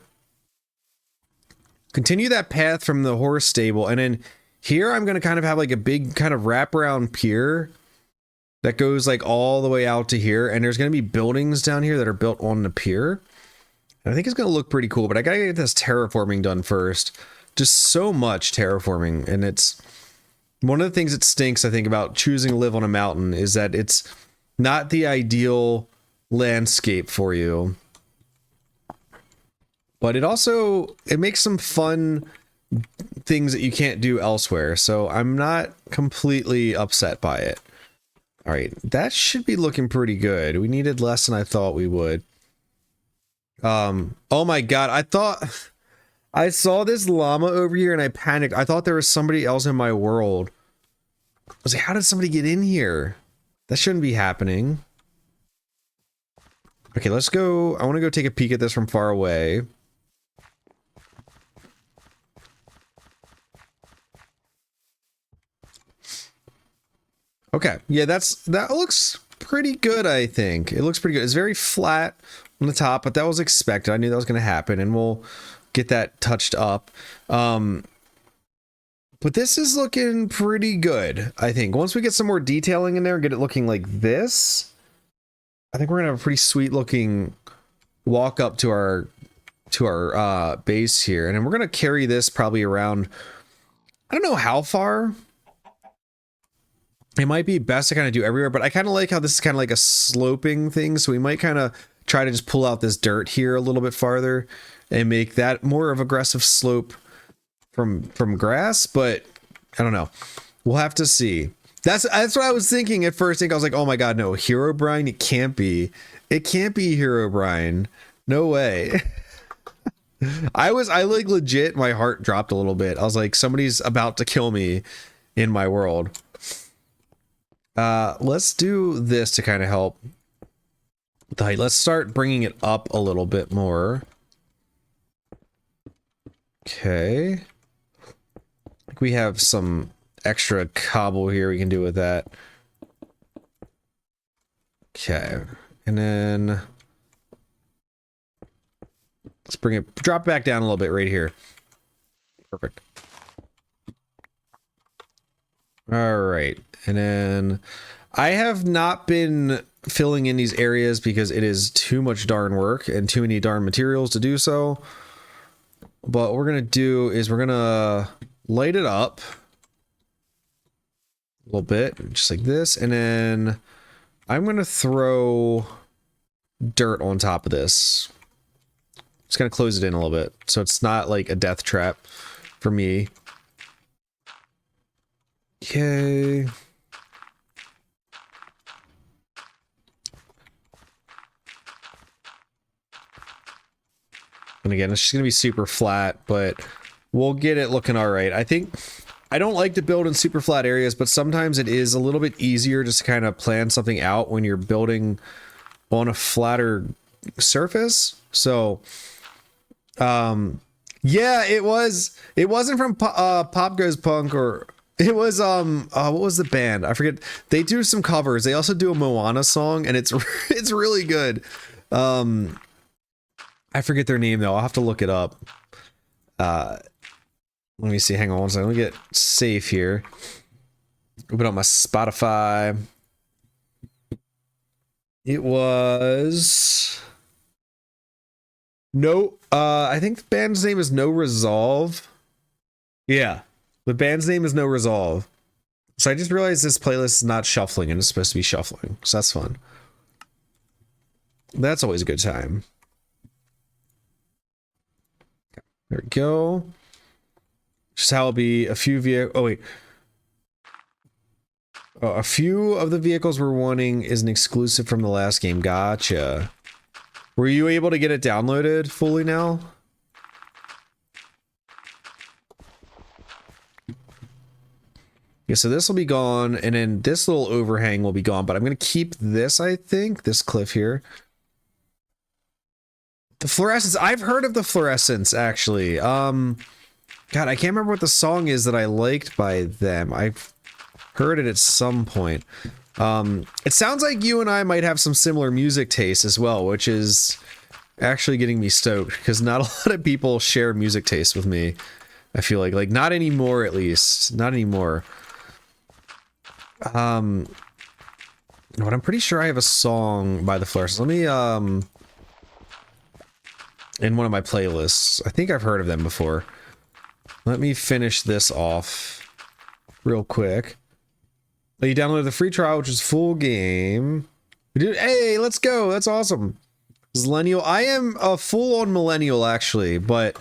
continue that path from the horse stable, and then here I'm going to kind of have like a big kind of wraparound pier that goes like all the way out to here, and there's going to be buildings down here that are built on the pier. And I think it's going to look pretty cool, but I got to get this terraforming done first. Just so much terraforming, and it's one of the things that stinks, I think, about choosing to live on a mountain is that it's not the ideal landscape for you. But it makes some fun things that you can't do elsewhere, so I'm not completely upset by it. All right, that should be looking pretty good. We needed less than I thought we would. Oh my god, I saw this llama over here and I panicked. I thought there was somebody else in my world. I was like, how did somebody get in here? That shouldn't be happening. Okay, let's go. I want to go take a peek at this from far away. Okay, yeah, that looks pretty good, I think. It looks pretty good. It's very flat on the top, but that was expected. I knew that was going to happen, and we'll get that touched up. But this is looking pretty good, I think. Once we get some more detailing in there and get it looking like this, I think we're going to have a pretty sweet looking walk up to our base here. And then we're going to carry this probably around, I don't know how far. It might be best to kind of do everywhere, but I kind of like how this is kind of like a sloping thing. So we might kind of try to just pull out this dirt here a little bit farther and make that more of aggressive slope from grass, but I don't know. We'll have to see. That's what I was thinking at first. I was like, oh my god, no, Herobrine, it can't be. It can't be Herobrine. No way. I like legit, my heart dropped a little bit. I was like, somebody's about to kill me in my world. Let's do this to kind of help the height. Let's start bringing it up a little bit more. Okay. I think we have some extra cobble here we can do with that. Okay. And then let's drop it back down a little bit right here. Perfect. All right. And then I have not been filling in these areas because it is too much darn work and too many darn materials to do so. But what we're going to do is we're going to light it up a little bit, just like this. And then I'm going to throw dirt on top of this. Just going to close it in a little bit so it's not like a death trap for me. Okay. And again, it's just going to be super flat, but we'll get it looking all right. I think I don't like to build in super flat areas, but sometimes it is a little bit easier just to kind of plan something out when you're building on a flatter surface. So, yeah, it wasn't from Pop Goes Punk, or it was, what was the band? I forget. They do some covers. They also do a Moana song, and it's really good. I forget their name though. I'll have to look it up. Let me see. Hang on one second. Let me get safe here. Open up my Spotify. It was I think the band's name is No Resolve. Yeah, the band's name is No Resolve. So I just realized this playlist is not shuffling and it's supposed to be shuffling. So that's fun. That's always a good time. There we go. Just how it'll be a few vehicles. Oh, wait. Oh, a few of the vehicles we're wanting is an exclusive from the last game. Gotcha. Were you able to get it downloaded fully now? Yeah, so this will be gone, and then this little overhang will be gone, but I'm going to keep this, I think, this cliff here. The Fluorescence. I've heard of the Fluorescence, actually. God, I can't remember what the song is that I liked by them. I've heard it at some point. It sounds like you and I might have some similar music tastes as well, which is actually getting me stoked, because not a lot of people share music tastes with me. I feel like not anymore, at least. Not anymore. But I'm pretty sure I have a song by the Fluorescence. Let me, in one of my playlists. I think I've heard of them before. Let me finish this off real quick. You downloaded the free trial, which is full game. Dude, hey, let's go. That's awesome. Millennial. I am a full-on millennial, actually, but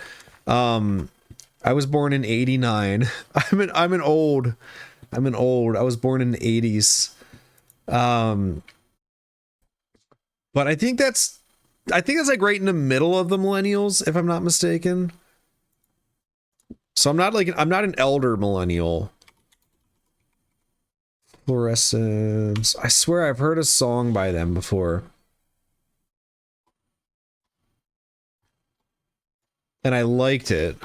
I was born in '89. I'm an old. I was born in the '80s. But I think that's like right in the middle of the millennials, if I'm not mistaken. So I'm not an elder millennial. Fluorescence. I swear I've heard a song by them before. And I liked it.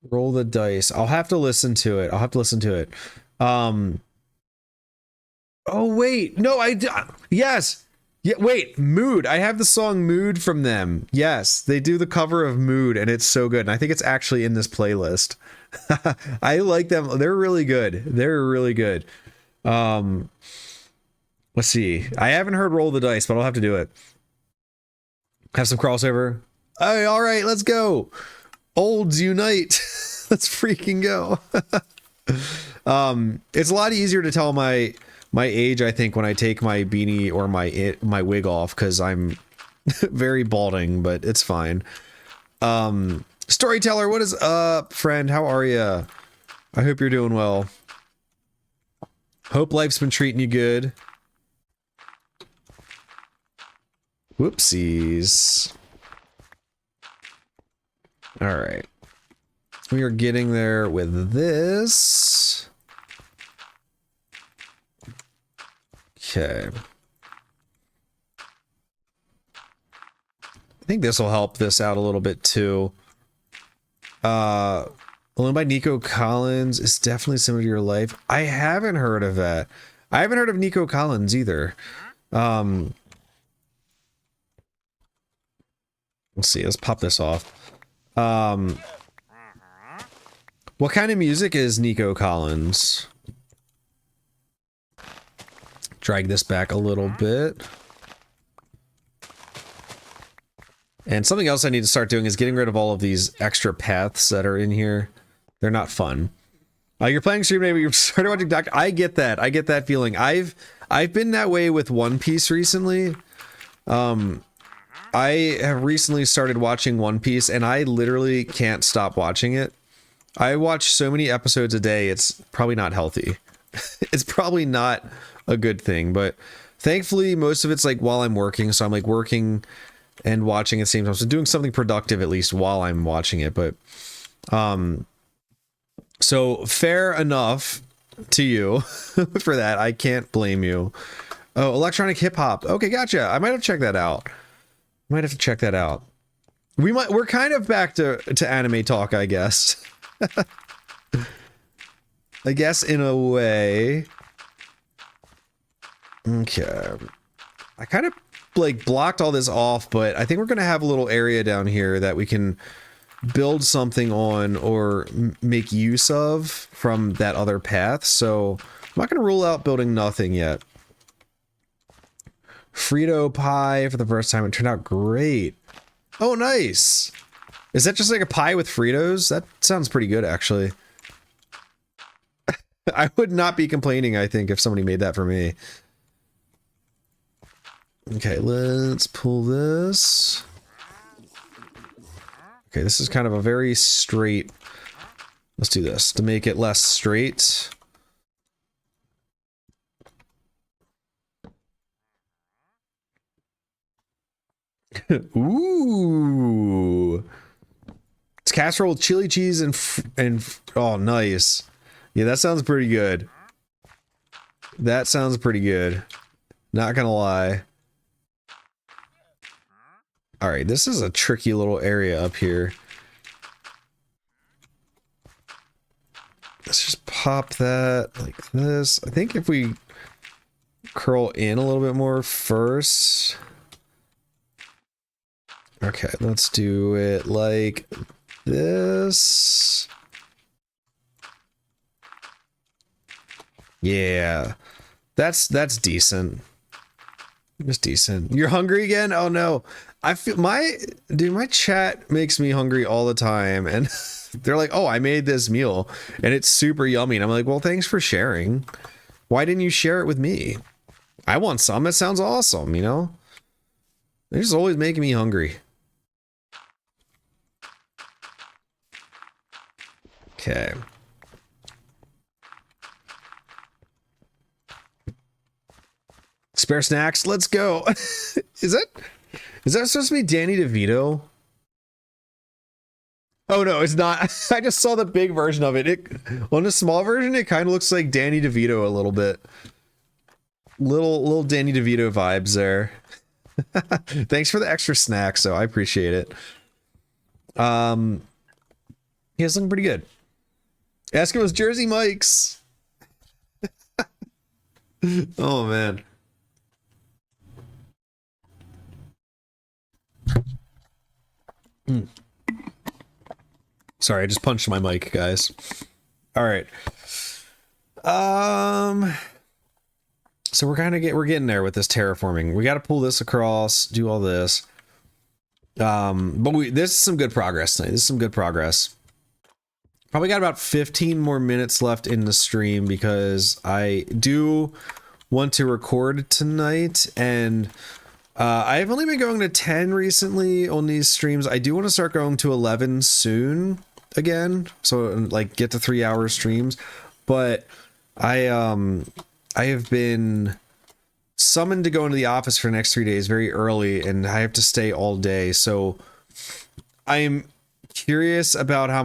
Roll the dice. I'll have to listen to it. Oh wait, no, yes. Yeah, wait, Mood. I have the song Mood from them. Yes, they do the cover of Mood, and it's so good. And I think it's actually in this playlist. I like them. They're really good. Let's see. I haven't heard Roll the Dice, but I'll have to do it. Have some crossover. Hey, all right, let's go. Olds unite. Let's freaking go. It's a lot easier to tell my age, I think, when I take my beanie or my wig off, because I'm very balding, but it's fine. Storyteller, what is up, friend? How are you? I hope you're doing well. Hope life's been treating you good. Whoopsies. All right. We are getting there with this. Okay. I think this will help this out a little bit too. Alone by Nico Collins is definitely similar to your life. I haven't heard of that. I haven't heard of Nico Collins either. Let's see, let's pop this off. What kind of music is Nico Collins? Drag this back a little bit. And something else I need to start doing is getting rid of all of these extra paths that are in here. They're not fun. You're playing stream, maybe you're starting watching Doctor. I get that. I get that feeling. I've been that way with One Piece recently. I have recently started watching One Piece, and I literally can't stop watching it. I watch so many episodes a day, it's probably not healthy. It's probably not a good thing, but thankfully most of it's like while I'm working, so I'm like working and watching at the same time, so doing something productive at least while I'm watching it. But so fair enough to you for that. I can't blame you. Oh, electronic hip hop. Okay, gotcha. I might have to check that out. We're kind of back to anime talk, I guess. I guess in a way. Okay. I kind of like blocked all this off, but I think we're gonna have a little area down here that we can build something on or make use of from that other path. So I'm not gonna rule out building nothing yet. Frito pie for the first time. It turned out great. Oh, nice. Is that just like a pie with Fritos? That sounds pretty good, actually. I would not be complaining, I think, if somebody made that for me. Okay, let's pull this. Okay, this is kind of a very straight. Let's do this to make it less straight. Ooh. It's casserole with chili cheese and oh, nice. Yeah, that sounds pretty good. That sounds pretty good. Not gonna lie. All right, this is a tricky little area up here. Let's just pop that like this. I think if we curl in a little bit more first. Okay, let's do it like this. Yeah, that's decent. It's decent. You're hungry again? Oh no. I feel my chat makes me hungry all the time, and they're like, "Oh, I made this meal and it's super yummy." And I'm like, "Well, thanks for sharing. Why didn't you share it with me? I want some. It sounds awesome, you know?" They're just always making me hungry. Okay. Spare snacks, let's go. Is that supposed to be Danny DeVito? Oh no, it's not. I just saw the big version of it. On the small version, it kind of looks like Danny DeVito a little bit. Little Danny DeVito vibes there. Thanks for the extra snacks, though. I appreciate it. Yeah, it's looking pretty good. Eskimo's Jersey Mike's. Oh man. Sorry, I just punched my mic, guys. All right. So we're getting there with this terraforming. We got to pull this across, do all this. But this is some good progress tonight. This is some good progress. Probably got about 15 more minutes left in the stream because I do want to record tonight, and I've only been going to 10 recently on these streams. I do want to start going to 11 soon again, so like get to 3-hour streams. But I have been summoned to go into the office for the next 3 days very early, and I have to stay all day. So I'm curious about how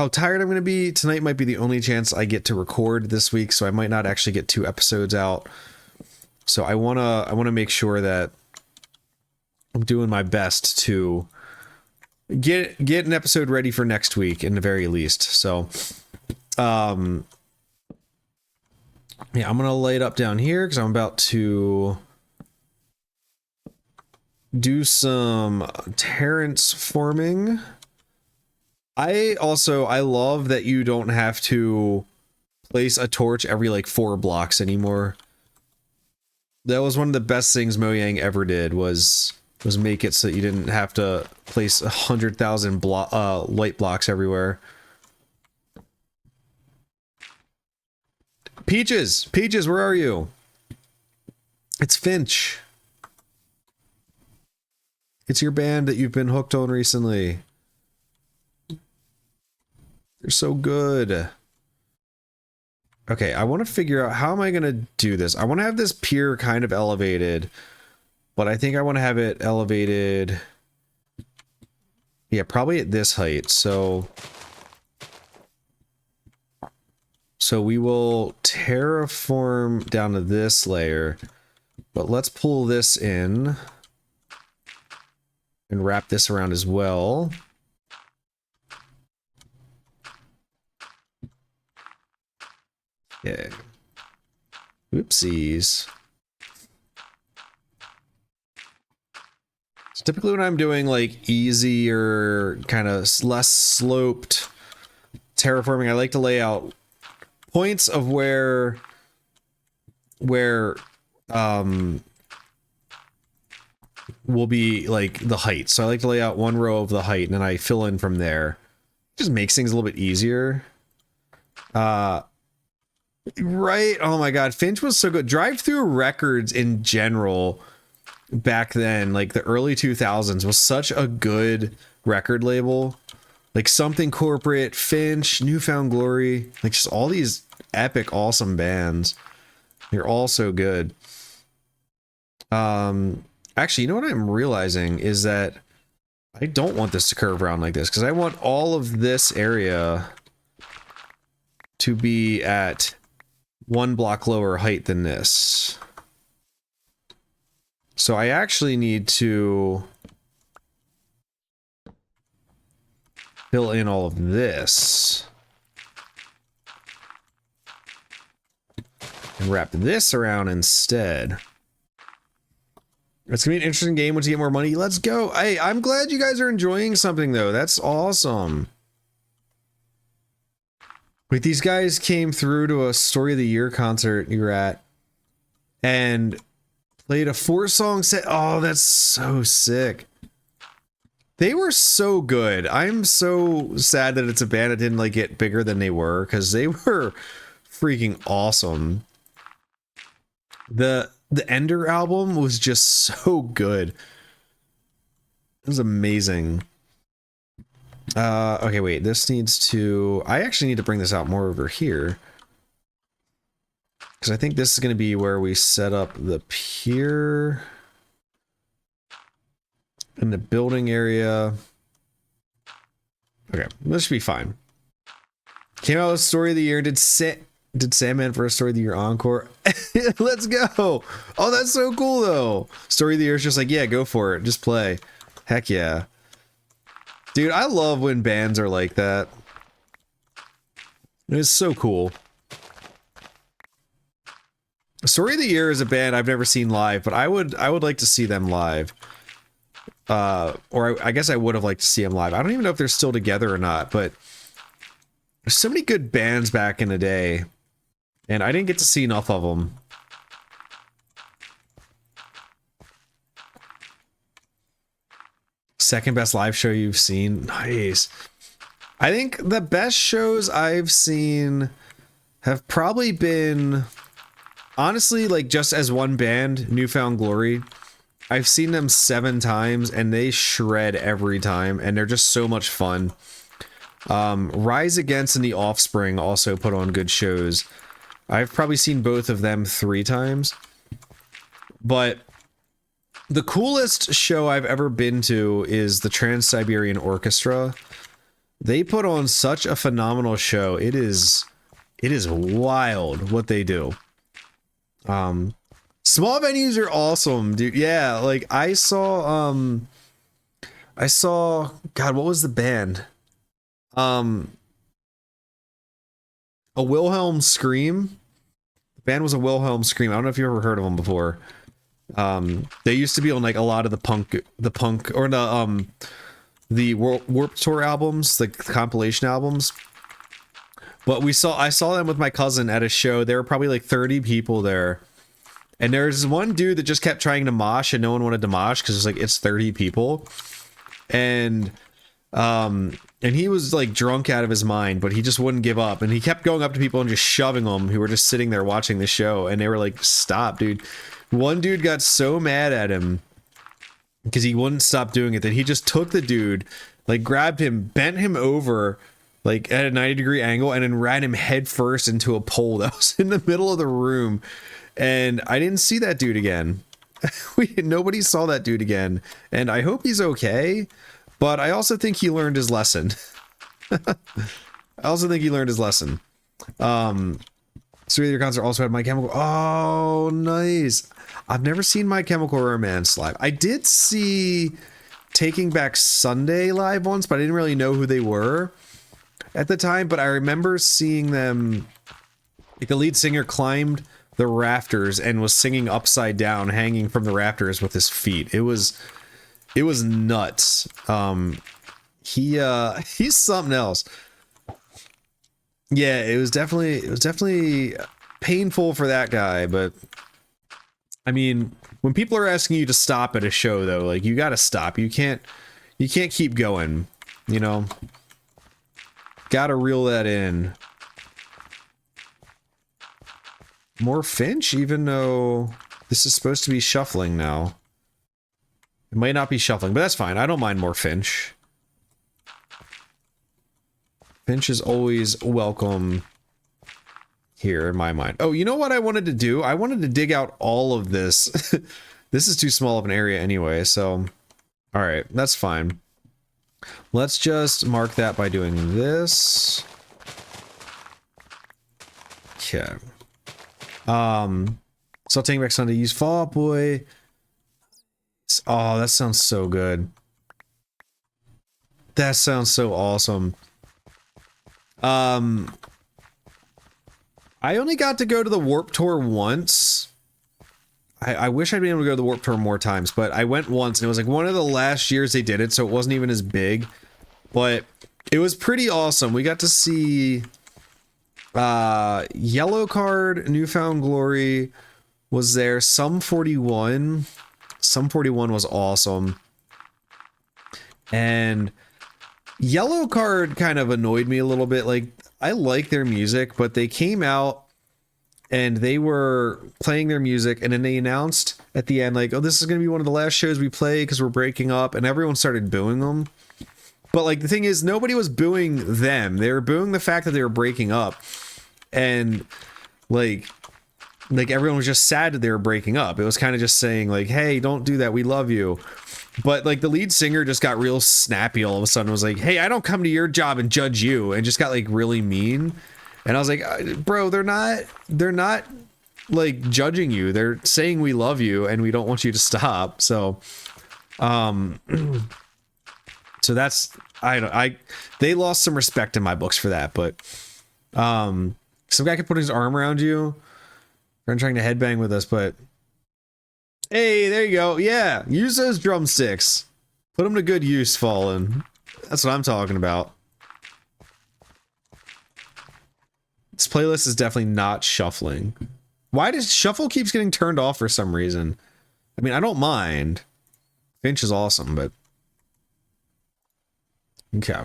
tired I'm going to be. Tonight might be the only chance I get to record this week, so I might not actually get 2 episodes out. So I want to make sure that I'm doing my best to get an episode ready for next week in the very least. So yeah, I'm going to lay it up down here cuz I'm about to do some terraforming. I love that you don't have to place a torch every like 4 blocks anymore. That was one of the best things Mojang ever did was make it so that you didn't have to place 100,000 light blocks everywhere. Peaches, where are you? It's Finch. It's your band that you've been hooked on recently. They're so good. Okay, I want to figure out how am I going to do this. I want to have this pier kind of elevated, but I think I want to have it elevated. Yeah, probably at this height. So we will terraform down to this layer, but let's pull this in and wrap this around as well. Okay. Oopsies. So typically when I'm doing like easier, kind of less sloped terraforming, I like to lay out points of where will be like the height. So I like to lay out one row of the height and then I fill in from there. Just makes things a little bit easier. Right. Oh my God. Finch was so good. Drive-through records in general back then, like the early 2000s, was such a good record label. Like Something Corporate, Finch, Newfound Glory, like just all these epic, awesome bands. They're all so good. Actually, you know what I'm realizing is that I don't want this to curve around like this because I want all of this area to be at 1 block lower height than this. So I actually need to fill in all of this. And wrap this around instead. It's gonna be an interesting game once you get more money. Let's go. Hey, I'm glad you guys are enjoying something though. That's awesome. Wait, these guys came through to a Story of the Year concert you were at and played a 4-song set. Oh, that's so sick. They were so good. I'm so sad that it's a band that didn't like get bigger than they were, because they were freaking awesome. The Ender album was just so good. It was amazing. Okay, wait, this needs to... I actually need to bring this out more over here. Because I think this is going to be where we set up the pier. In the building area. Okay, this should be fine. Came out with Story of the Year. Did Sandman for a Story of the Year encore? Let's go. Oh, that's so cool though. Story of the Year is just like, yeah, go for it. Just play. Heck yeah. Dude, I love when bands are like that. It's so cool. Story of the Year is a band I've never seen live, but I would like to see them live. Or I guess I would have liked to see them live. I don't even know if they're still together or not, but there's so many good bands back in the day, and I didn't get to see enough of them. Second best live show you've seen? Nice. I think the best shows I've seen have probably been, honestly, like just as one band, Newfound Glory. I've seen them 7 times and they shred every time, and they're just so much fun. Rise Against and The Offspring also put on good shows. I've probably seen both of them 3 times. But the coolest show I've ever been to is the Trans-Siberian Orchestra. They put on such a phenomenal show. It is wild what they do. Small venues are awesome, dude. Yeah, like I saw God, what was the band? A Wilhelm Scream. The band was a Wilhelm Scream. I don't know if you ever heard of them before. They used to be on like a lot of the punk or the Warped Tour albums, like compilation albums. But I saw them with my cousin at a show. There were probably like 30 people there. And there's one dude that just kept trying to mosh and no one wanted to mosh because it's like, it's 30 people. And he was like drunk out of his mind, but he just wouldn't give up. And he kept going up to people and just shoving them who were just sitting there watching the show. And they were like, stop, dude. One dude got so mad at him because he wouldn't stop doing it that he just took the dude, like grabbed him, bent him over like at a 90-degree angle, and then ran him head first into a pole that was in the middle of the room. And I didn't see that dude again. Nobody saw that dude again. And I hope he's okay. But I also think he learned his lesson. So your concert also had My Chemical. Oh, nice. I've never seen My Chemical Romance live. I did see Taking Back Sunday live once, but I didn't really know who they were at the time. But I remember seeing them, like the lead singer climbed the rafters and was singing upside down, hanging from the rafters with his feet. It was nuts. He's something else. Yeah, it was definitely painful for that guy, but I mean, when people are asking you to stop at a show though, like you got to stop. You can't keep going, you know. Got to reel that in. More Finch, even though this is supposed to be shuffling now. It might not be shuffling, but that's fine. I don't mind more Finch. Finch is always welcome here in my mind. Oh, you know what I wanted to do? I wanted to dig out all of this. This is too small of an area anyway, so... Alright, that's fine. Let's just mark that by doing this. Okay. So Taking Back Sunday, use Fall Out Boy. Oh, that sounds so good. That sounds so awesome. I only got to go to the Warp Tour once. I wish I'd been able to go to the Warp Tour more times, but I went once and it was like one of the last years they did it, so it wasn't even as big. But it was pretty awesome. We got to see Yellow Card, Newfound Glory was there. Sum 41. Sum 41 was awesome. And Yellow Card kind of annoyed me a little bit. Like, I like their music, but they came out and they were playing their music, and then they announced at the end, like, oh, this is going to be one of the last shows we play because we're breaking up, and everyone started booing them. But, like, the thing is, nobody was booing them. They were booing the fact that they were breaking up. And, like everyone was just sad that they were breaking up. It was kind of just saying, like, hey, don't do that. We love you. But, like, the lead singer just got real snappy all of a sudden. Was like, hey, I don't come to your job and judge you. And just got, like, really mean. And I was like, bro, they're not like judging you. They're saying we love you and we don't want you to stop. So, so that's, they lost some respect in my books for that, but, some guy could put his arm around you and trying to headbang with us, but hey, there you go. Yeah. Use those drumsticks. Put them to good use, Fallen. That's what I'm talking about. This playlist is definitely not shuffling. Why does shuffle keeps getting turned off for some reason? I mean, I don't mind. Finch is awesome, but okay.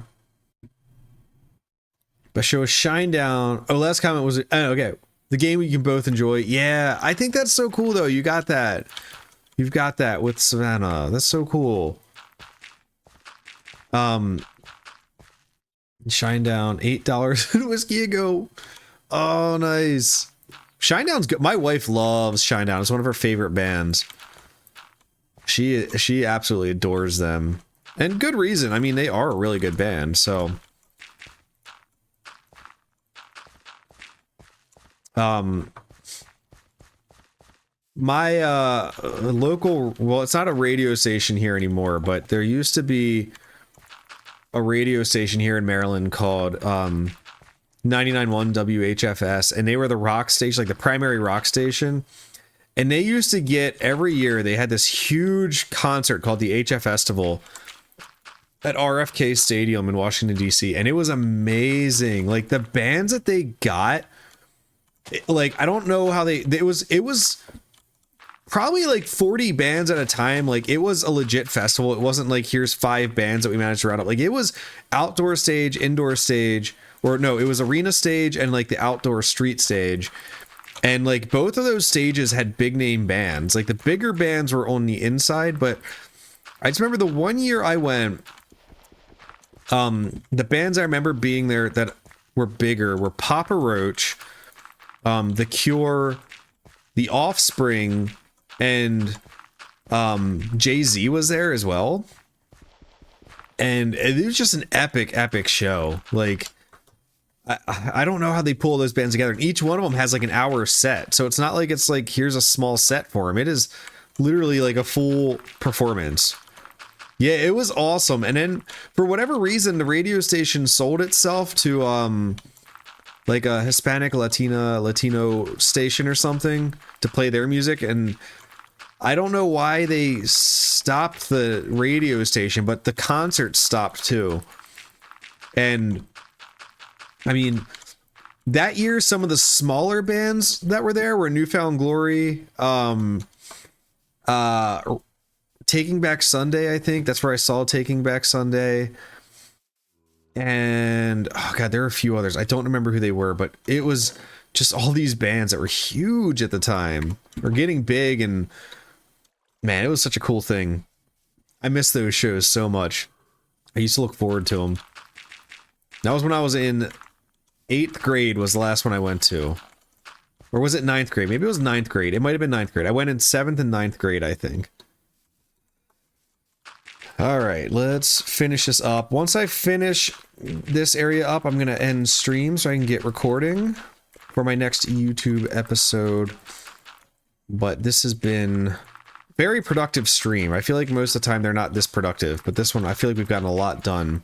But show a shine down. Oh, last comment was okay. The game you can both enjoy. Yeah, I think that's so cool though. You got that. You've got that with Savannah. That's so cool. Shine down, $8 in whiskey ago. Oh, nice. Shinedown's good. My wife loves Shinedown. It's one of her favorite bands. She absolutely adores them. And good reason. I mean, they are a really good band, so. My local, well, it's not a radio station here anymore, but there used to be a radio station here in Maryland called 99.1 WHFS, and they were the rock station, like the primary rock station. And they used to get, every year, they had this huge concert called the HF Festival at RFK Stadium in Washington, D.C. And it was amazing. Like, the bands that they got, like, I don't know how it was probably like 40 bands at a time. Like, it was a legit festival. It wasn't like, here's 5 bands that we managed to round up. Like, it was outdoor stage, indoor stage, or no, it was arena stage and like the outdoor street stage. And like both of those stages had big name bands. Like the bigger bands were on the inside, but I just remember the one year I went, the bands I remember being there that were bigger were Papa Roach, The Cure, The Offspring, and Jay-Z was there as well. And it was just an epic show. Like, I don't know how they pull those bands together. And each one of them has like an hour set. So it's not like it's like, here's a small set for them. It is literally like a full performance. Yeah, it was awesome. And then for whatever reason, the radio station sold itself to like a Hispanic Latino station or something to play their music. And I don't know why they stopped the radio station, but the concert stopped too. And I mean, that year, some of the smaller bands that were there were Newfound Glory, Taking Back Sunday, I think. That's where I saw Taking Back Sunday. And, oh God, there are a few others. I don't remember who they were, but it was just all these bands that were huge at the time. Were getting big, and man, it was such a cool thing. I miss those shows so much. I used to look forward to them. That was when I was in 8th grade was the last one I went to. Or was it 9th grade? Maybe it was 9th grade. It might have been 9th grade. I went in 7th and 9th grade, I think. All right, let's finish this up. Once I finish this area up, I'm going to end stream so I can get recording for my next YouTube episode. But this has been very productive stream. I feel like most of the time they're not this productive, but this one I feel like we've gotten a lot done.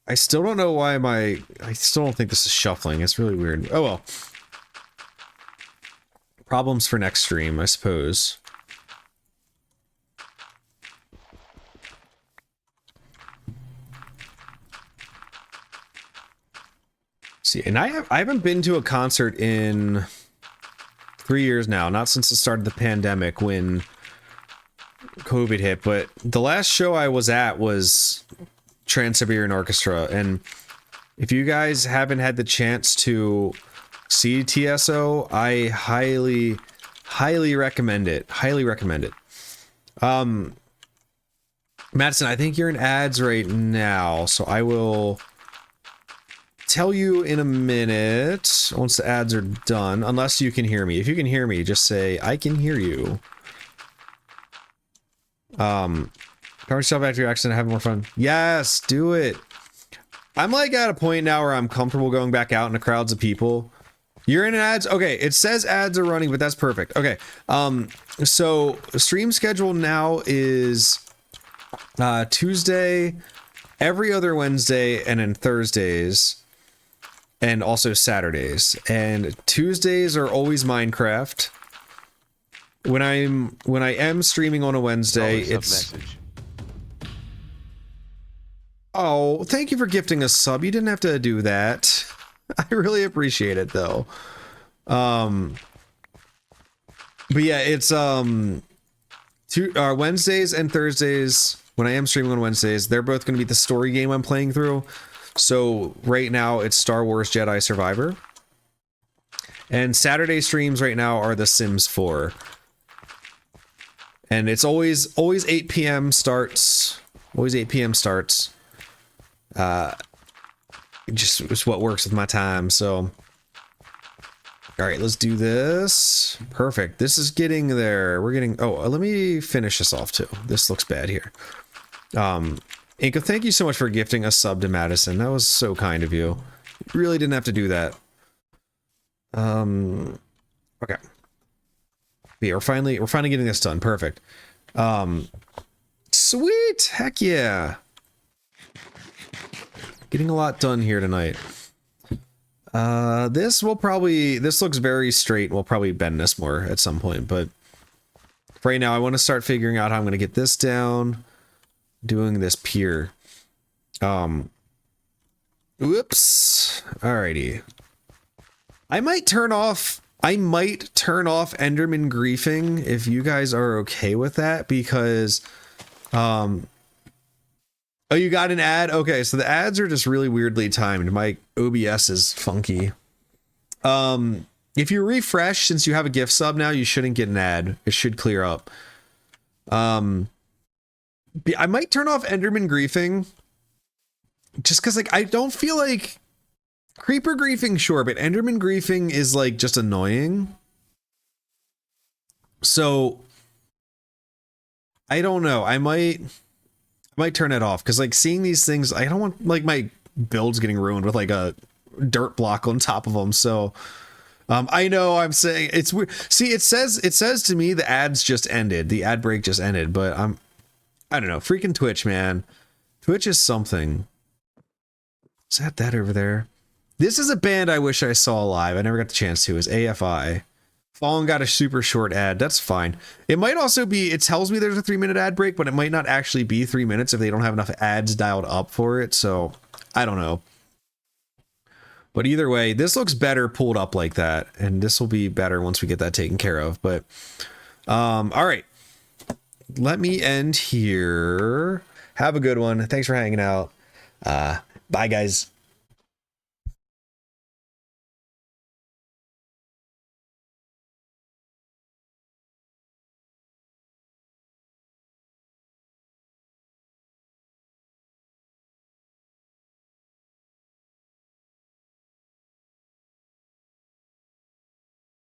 I still don't know why I still don't think this is shuffling. It's really weird. Oh well. Problems for next stream, I suppose. See, and I haven't been to a concert in 3 years now, not since the start of the pandemic when COVID hit, but the last show I was at was Trans-Siberian Orchestra, and if you guys haven't had the chance to see TSO, I highly recommend it. Highly recommend it. Madison, I think you're in ads right now, so I will tell you in a minute once the ads are done, unless you can hear me. If you can hear me, just say I can hear you. Cover yourself after your accident, have more fun. Yes, do it. I'm like at a point now where I'm comfortable going back out into crowds of people. You're in ads? Okay, it says ads are running, but that's perfect. Okay, so stream schedule now is Tuesday, every other Wednesday, and then Thursdays, and also Saturdays. And Tuesdays are always Minecraft. When I am streaming on a Wednesday, it's message. Oh, thank you for gifting a sub. You didn't have to do that. I really appreciate it though. But yeah, it's Wednesdays and Thursdays. When I am streaming on Wednesdays, they're both going to be the story game I'm playing through. So right now it's Star Wars Jedi Survivor. And Saturday streams right now are The Sims 4. And it's always 8 p.m. starts. Always 8 p.m. starts. It's what works with my time, so. All right, let's do this. Perfect. This is getting there. We're getting, let me finish this off too. This looks bad here. Inka, thank you so much for gifting a sub to Madison. That was so kind of you. Really didn't have to do that. Okay. Yeah, we're finally getting this done. Perfect. Sweet. Heck yeah. Getting a lot done here tonight. This looks very straight. We'll probably bend this more at some point, but right now I want to start figuring out how I'm going to get this down, doing this pier. Whoops. Alrighty. I might turn off Enderman griefing if you guys are okay with that, because, oh, you got an ad? Okay, so the ads are just really weirdly timed. My OBS is funky. If you refresh, since you have a gift sub now, you shouldn't get an ad. It should clear up. I might turn off Enderman griefing, just because, like, I don't feel like creeper griefing, sure, but Enderman griefing is like just annoying. So I don't know. I might turn it off, because like seeing these things, I don't want like my builds getting ruined with like a dirt block on top of them. So I know I'm saying it's weird. See, it says to me the ads just ended. The ad break just ended, but I don't know. Freaking Twitch, man. Twitch is something. Is that over there? This is a band I wish I saw live. I never got the chance to. Is AFI. Fallen got a super short ad. That's fine. It might also be, it tells me there's a 3-minute ad break, but it might not actually be 3 minutes if they don't have enough ads dialed up for it. So I don't know. But either way, this looks better pulled up like that. And this will be better once we get that taken care of. But all right. Let me end here. Have a good one. Thanks for hanging out. Bye, guys.